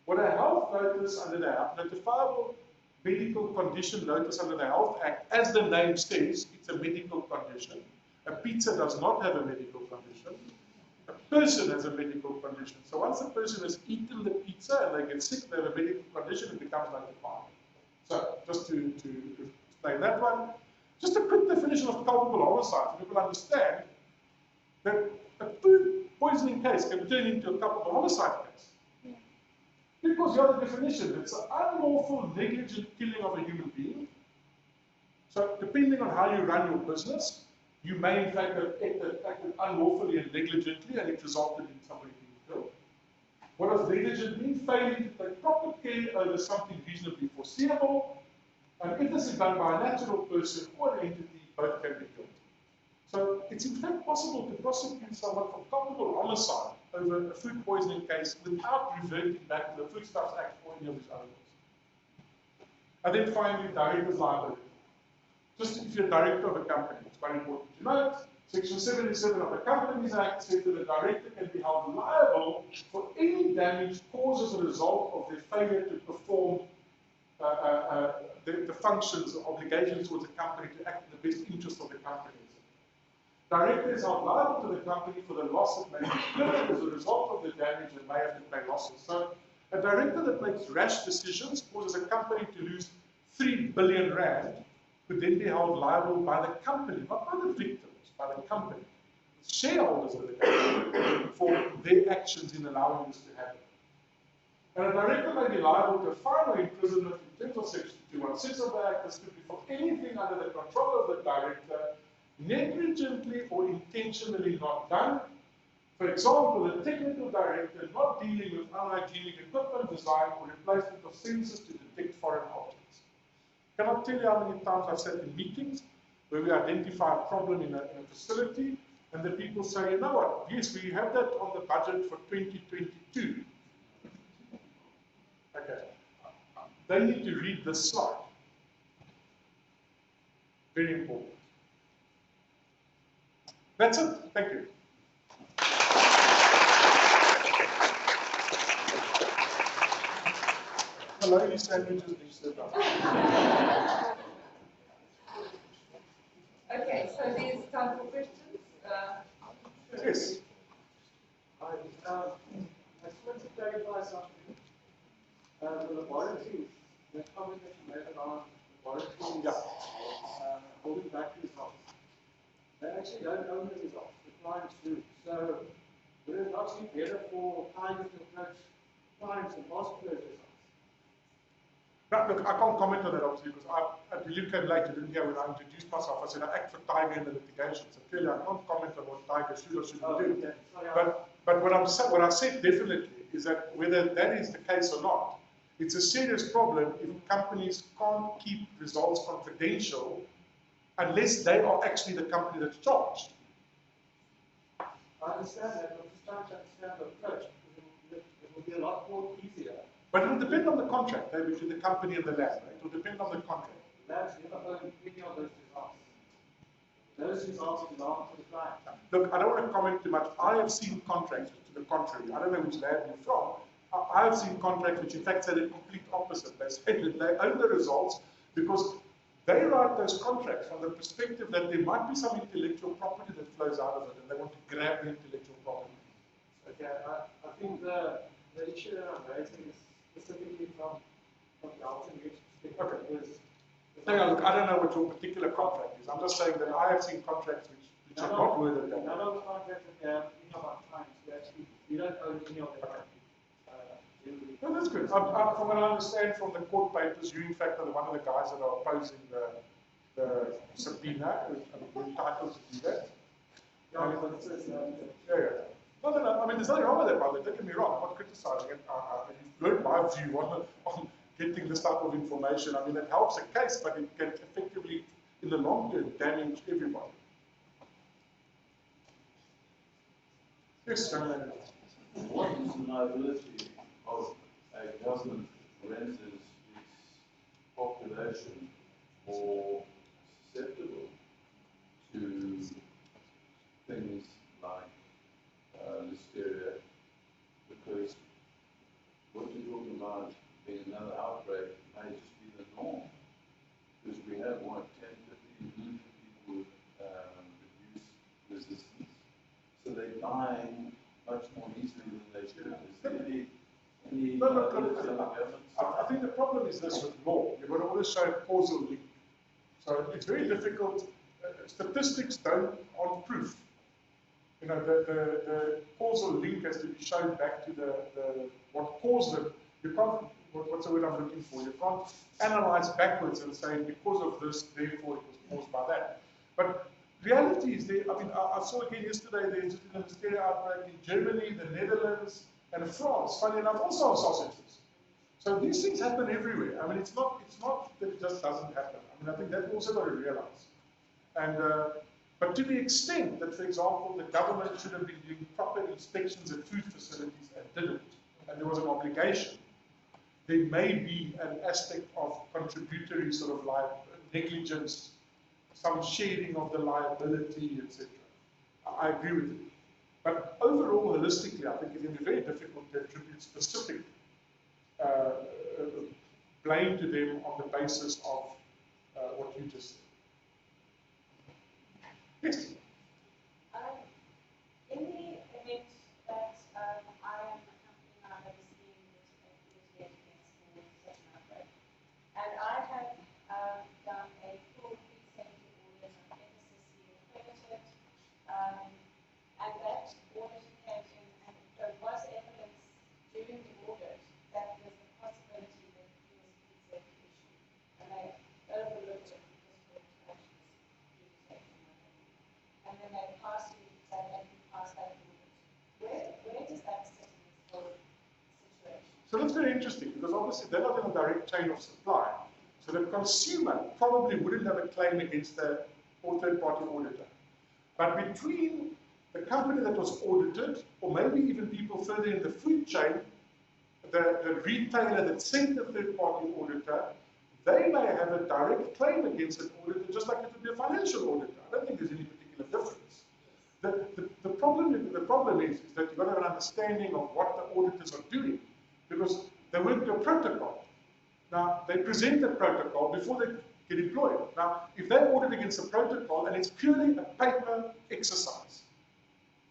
What a health notice under the notifiable medical condition notice under the Health Act, as the name says, it's a medical condition. A pizza does not have a medical condition. A person has a medical condition. So once a person has eaten the pizza and they get sick, they have a medical condition, it becomes notifiable. So just to explain that one. Just a quick definition of culpable homicide, so people understand that a food poisoning case can turn into a culpable homicide case. Because the other definition, it's an unlawful, negligent killing of a human being. So depending on how you run your business, you may in fact have acted unlawfully and negligently, and it resulted in somebody being killed. What does negligent mean? Failing to take proper care over something reasonably foreseeable. And if this is done by a natural person or an entity, both can be killed. So it's in fact possible to prosecute someone for culpable homicide over a food poisoning case without reverting back to the Foodstuffs Act or any of these other laws. And then finally, director's liability. Just if you're a director of a company, it's quite important to note, Section 77 of the Companies Act says that a director can be held liable for any damage caused as a result of their failure to perform the functions or obligations towards a company to act in the best interest of the company. Director is held liable to the company for the loss that may be incurred as a result of the damage and may have to pay losses. So a director that makes rash decisions causes a company to lose 3 billion rand could then be held liable by the company, not by the victims, by the company, the shareholders of the company, for their actions in allowing this to happen. And a director may be liable to a fine or imprisonment in terms of Section 216 of the Act. This could be for anything under the control of the director, negligently or intentionally not done. For example, a technical director not dealing with unhygienic equipment design or replacement of sensors to detect foreign objects. I cannot tell you how many times I've sat in meetings where we identify a problem in a facility and the people say, you know what, yes, we have that on the budget for 2022. Okay. They need to read this slide. Very important. That's it. Thank you. Hello, these sandwiches need to sit down. Okay, so there's time for questions. Yes. I just want to clarify something. The laboratories, the comment that you made around laboratories holding back results. They actually don't own the results, the clients do. So would it not be better for clients to approach clients and ask for those results? No, look, I can't comment on that obviously because I believe came late. You didn't hear when I introduced myself. I said I act for Tiger in the litigation. So clearly I can't comment on what Tiger should or shouldn't do. Okay. But what I said definitely is that whether that is the case or not, it's a serious problem if companies can't keep results confidential unless they are actually the company that's charged. I understand that, but I'm just trying to understand the approach. It will be a lot more easier. But it will depend on the contract between the company and the lab. Right? It will depend on the contract. Labs never own any of those results. Those results belong to the client. Look, I don't want to comment too much. I have seen contracts to the contrary. I don't know which lab you're from. I have seen contracts which in fact say the complete opposite. They say that they own the results because they write those contracts from the perspective that there might be some intellectual property that flows out of it and they want to grab the intellectual property. Okay, I think the issue that I'm raising is specifically from the ultimate perspective. Okay. Hang on, look, I don't know what your particular contract is. I'm just saying that I have seen contracts which are not worded that way. None of the contracts that we have, any of our clients, we don't own any of their property. Well, that's good. From what I understand from the court papers, you in fact are one of the guys that are opposing the subpoena, we're entitled to do that. Yeah, but it says, yeah. No. I mean, there's nothing wrong with that, brother. Don't get me wrong. I'm not criticizing it. You've heard my view on getting this type of information. I mean, it helps a case, but it can effectively, in the long term, damage everybody. Yes, Janusz. What is the liability of a government that renders its population more susceptible to things like Listeria? Because what you're talking about being another outbreak may just be the norm. Because we have, 10, 15 million people with reduced resistance. So they're dying much more easily than they should. Is there any liability on the government? I think the problem is this with law. You've got to always show a causal link. So it's very difficult. Statistics aren't proof. You know, the causal link has to be shown back to what caused it. You can't, what's the word I'm looking for? You can't analyze backwards and say because of this, therefore it was caused by that. But reality is there. I mean, I saw again yesterday there's a Listeria outbreak in Germany, the Netherlands, and France. Funny enough, also on sausages. So these things happen everywhere. I mean, it's not that it just doesn't happen. I mean, I think that we also got to realize. And but to the extent that, for example, the government should have been doing proper inspections at food facilities and didn't, and there was an obligation, there may be an aspect of contributory sort of like negligence, some sharing of the liability, etc. I agree with it. But overall, holistically, I think it can be very difficult to attribute specific blame to them on the basis of what you just said. Yes? In the event that I am a company now that is being litigated against such an outbreak, and I have done a full pre-safety audit on FSSC accredited, and that audit came in, and there was evidence during the audit that there was a possibility that it was a food safety issue, and they overlooked it because of the interactions. And then they passed it, say they can pass that audit. Where does that sit in this whole situation? So that's very interesting because obviously they're not in a direct chain of supply. So the consumer probably wouldn't have a claim against the third-party auditor. But between the company that was audited, or maybe even people further in the food chain, the retailer that sent the third-party auditor, they may have a direct claim against an auditor, just like it would be a financial auditor. I don't think there's any particular difference. The problem is that you've got to have an understanding of what the auditors are doing, because they work to a protocol. Now, they present the protocol before they get employed. Now, if they audit against the protocol and it's purely a paper exercise,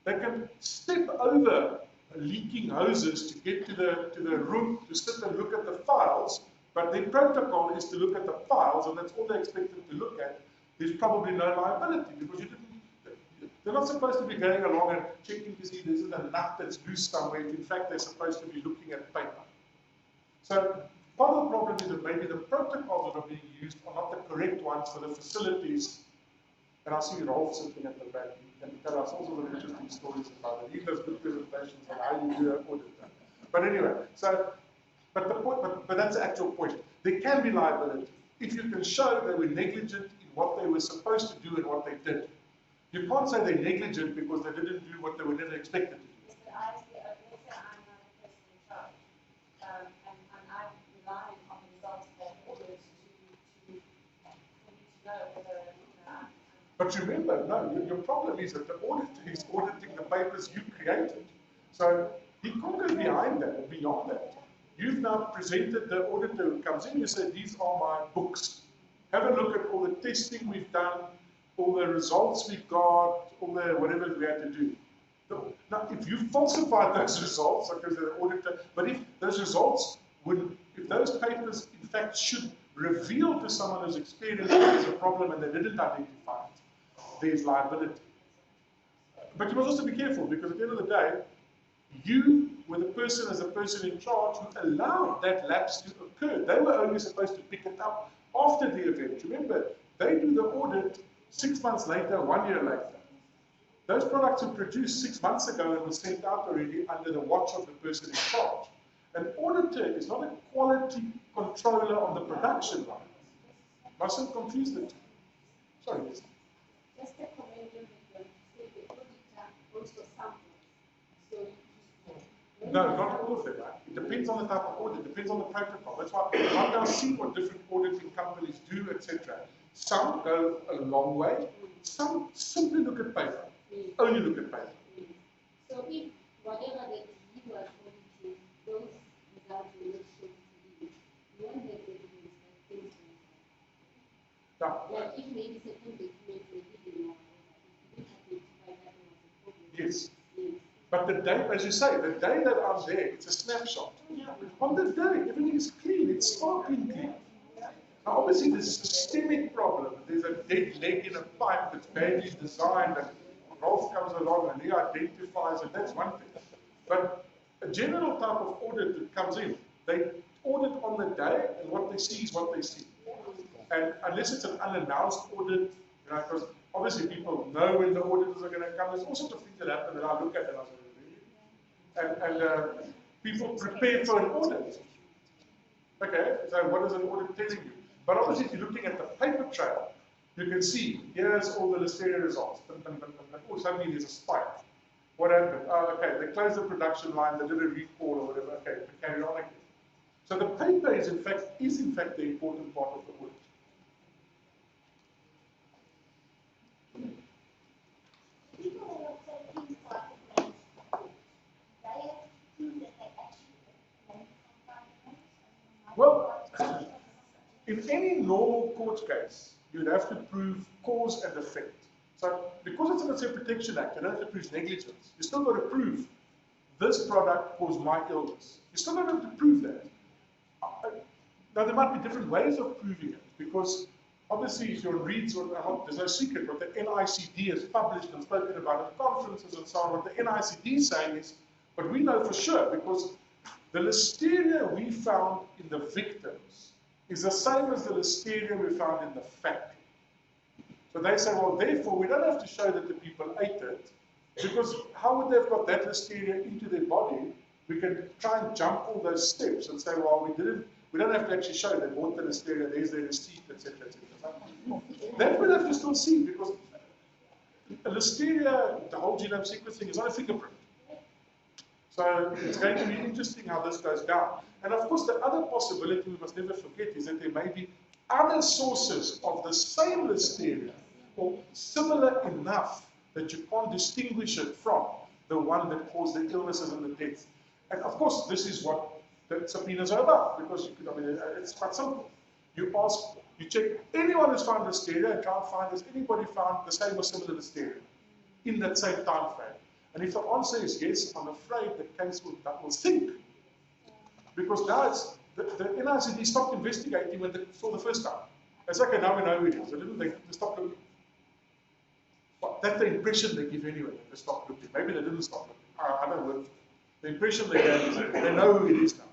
they can step over leaking hoses to get to the room to sit and look at the files, but their protocol is to look at the files, and that's all they're expected to look at. There's probably no liability because they're not supposed to be going along and checking to see if there's a nut that's loose somewhere. In fact, they're supposed to be looking at paper. So part of the problem is that maybe the protocols that are being used are not the correct ones for the facilities. And I see Rolf sitting at the back. He can tell us all sorts of interesting stories about it. He does good presentations on how you do an audit. But anyway, so but the point, but that's the actual point. There can be liability if you can show they were negligent in what they were supposed to do and what they did. You can't say they're negligent because they didn't do what they were never expected to do. Yes, but let's say I'm not a person in charge, and I'm relying on the results of that audit for me to know whether But remember, no, your problem is that the auditor is auditing the papers you created. So he can't go behind that, beyond that. You've now presented the auditor who comes in, you say, these are my books. Have a look at all the testing we've done, all the results we've got, all the whatever we had to do. Now, if you falsified those results, because the auditor, but if those results if those papers in fact should reveal to someone who's experienced there's a problem and they didn't identify it, there's liability. But you must also be careful because at the end of the day, you were the person as a person in charge who allowed that lapse to occur. They were only supposed to pick it up after the event. Remember, they do the audit 6 months later, 1 year later. Those products were produced 6 months ago and were sent out already under the watch of the person in charge. An auditor is not a quality controller on the production line. Mustn't confuse the two. Sorry. Just a comment on the say the auditor also samples. So No, not all of them. Right? It depends on the type of audit, it depends on the protocol. That's why I've now seen what different auditing companies do, etc. Some go a long way, some simply look at paper, only look at paper. So if whatever that you are auditing, those results will not show to you, you won't have evidence that things will happen. Now, Like if maybe certain documents were hidden or whatever, if you didn't identify that there was a problem. yes. Yes. But the day, as you say, the day that I'm there, it's a snapshot. On the day, everything is clean, it's sparkling clean. Now, obviously, there's a systemic problem. There's a dead leg in a pipe that's badly designed, and Rolf comes along and he identifies it. That's one thing. But a general type of audit that comes in, they audit on the day, and what they see is what they see. And unless it's an unannounced audit, you know, because obviously people know when the auditors are going to come. There's all sorts of things that happen that I look at and I say, really? And people prepare for an audit. Okay, so what is an audit telling you? But obviously, if you're looking at the paper trail, you can see, here's all the Listeria results. Oh, suddenly there's a spike. What happened? Oh, okay, they closed the production line, they did a recall or whatever. Okay, they carry on again. So the paper is in fact the important part of the audit. People who are taking part in the they have to prove that they actually implement compliance. Well, in any normal court case, you'd have to prove cause and effect. So, because it's in the Consumer Protection Act, you don't have to prove negligence. You still got to prove this product caused my illness. You still don't have to prove that. Now, there might be different ways of proving it, because obviously, if you're reads, there's no secret what the NICD has published and spoken about at conferences and so on. What the NICD is saying is, but we know for sure, because the Listeria we found in the victims is the same as the Listeria we found in the factory. So they say, well, therefore, we don't have to show that the people ate it, because how would they have got that Listeria into their body? We can try and jump all those steps and say, well, we don't have to actually show they bought the Listeria, there's their receipt, etc., etc. That we'll have to still see, because a Listeria, the whole genome sequencing is not a fingerprint. So it's going to be interesting how this goes down. And of course, the other possibility we must never forget is that there may be other sources of the same Listeria, or similar enough that you can't distinguish it from the one that caused the illnesses and the deaths. And of course, this is what the subpoenas are about, because you could, I mean, it's quite simple. You check anyone who's found Listeria and try and find has anybody found the same or similar Listeria in that same time frame. And if the answer is yes, I'm afraid the case will sink. Because now the NICD stopped investigating when they saw the first time. It's okay, now we know who it is. They stopped looking. But that's the impression they give anyway, that they stopped looking. Maybe they didn't stop looking. I don't know. The impression they gave is that they know who it is now.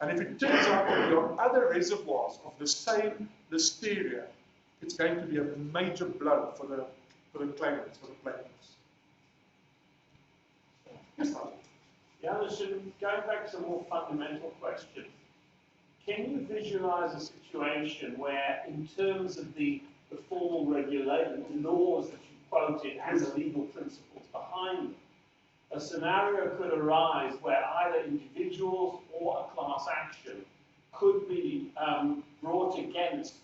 And if it turns out that there are other reservoirs of the same Listeria, it's going to be a major blow for the claimants, for the plaintiffs. Yes, Martin. Janusz, going back to a more fundamental question, can you visualize a situation where, in terms of the formal regulation, the laws that you quoted and the legal principles behind them, a scenario could arise where either individuals or a class action could be brought against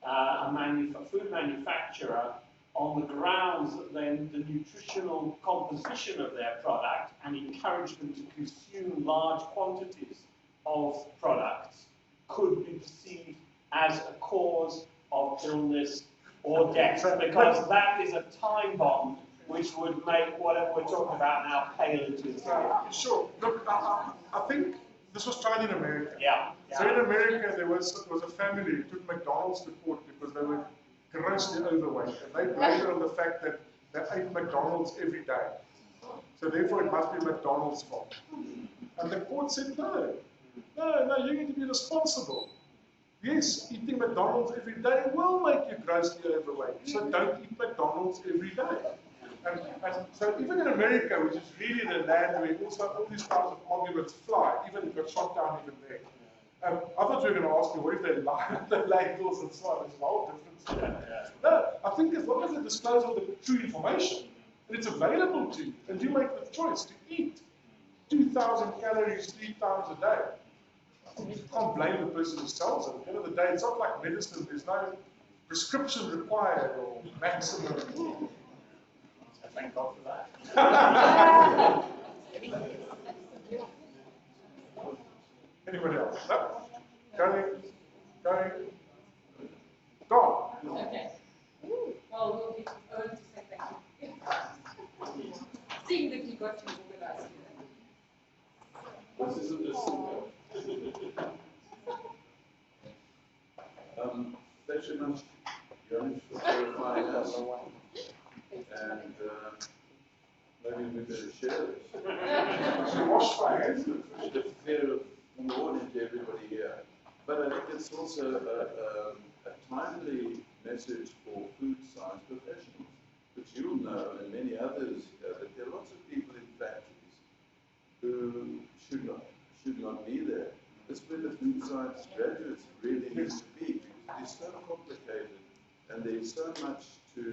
a food manufacturer on the grounds that then the nutritional composition of their product and encourage them to consume large quantities of products could be perceived as a cause of illness or death, because that is a time bomb which would make whatever we're talking about now pale into the Sure. Look, I think this was tried in America. Yeah. So in America, there was a family who took McDonald's to court because they were grossly overweight. And they blamed it on the fact that they ate McDonald's every day. So therefore, it must be McDonald's fault. And the court said, no, you need to be responsible. Yes, eating McDonald's every day will make you grossly overweight. So don't eat McDonald's every day. And so even in America, which is really the land where also all these kinds of arguments fly, even it got shot down even there. I thought you were going to ask me what if they lie on the labels and so on. It's a whole different story. No, I think as long as they disclose all the true information, and it's available to you, and you make the choice to eat 2,000 calories 3 times a day, you can't blame the person who sells it. At the end of the day, it's not like medicine. There's no prescription required or maximum. Thank God for that. Anybody else? No? Going. Gone. Okay. Well, we'll be going to say thank you. Seeing that you got to organize here. This isn't a single. Thanks very much, Janusz, for clarifying us. And maybe we better share this. So wash my hands. The fear of warning to everybody here. But I think it's also a timely message for food science professionals, which you'll know, and many others, that there are lots of people in factories who should not be there. That's where the food science graduates really need to be, because it is so complicated, and there's so much to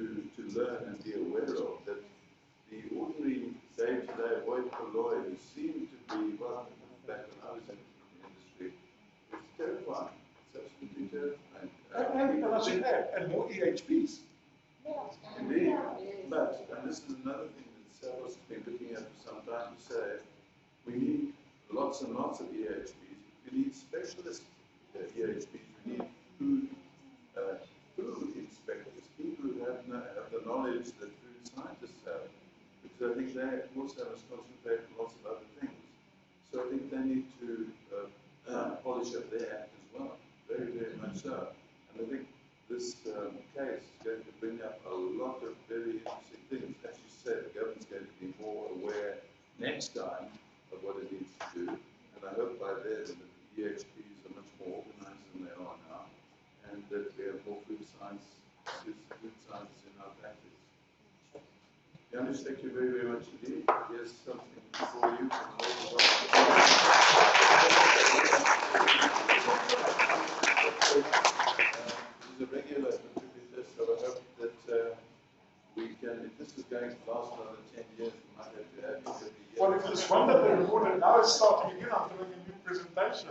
learn and be aware of that the ordinary day-to-day hoi polloi who seem to be, well, back when I was in the industry, it's terrifying. It's absolutely terrifying. And I should add, and more EHPs. Indeed. But, and this is another thing that SAAFoST has been looking at for some time, to say we need lots and lots of EHPs. We need specialist EHPs. We need food inspectors, people who have the knowledge that food scientists have. Because I think they also must concentrate on lots of other things. So I think they need to polish up their act as well. Very, very much so. And I think this case is going to bring up a lot of very interesting things. As you said, the government's going to be more aware next time of what it needs to do. And I hope by then that the EHPs are much more organized than they are now, and that we have more food science in our practice. Janusz, thank you very, very much indeed. Here's something for you from the ladies He's a regular contributor, so I hope that we can, if this is going to last another 10 years, we might have to have you every year. Well, if this one that they recorded now is starting again, I'm doing a new presentation.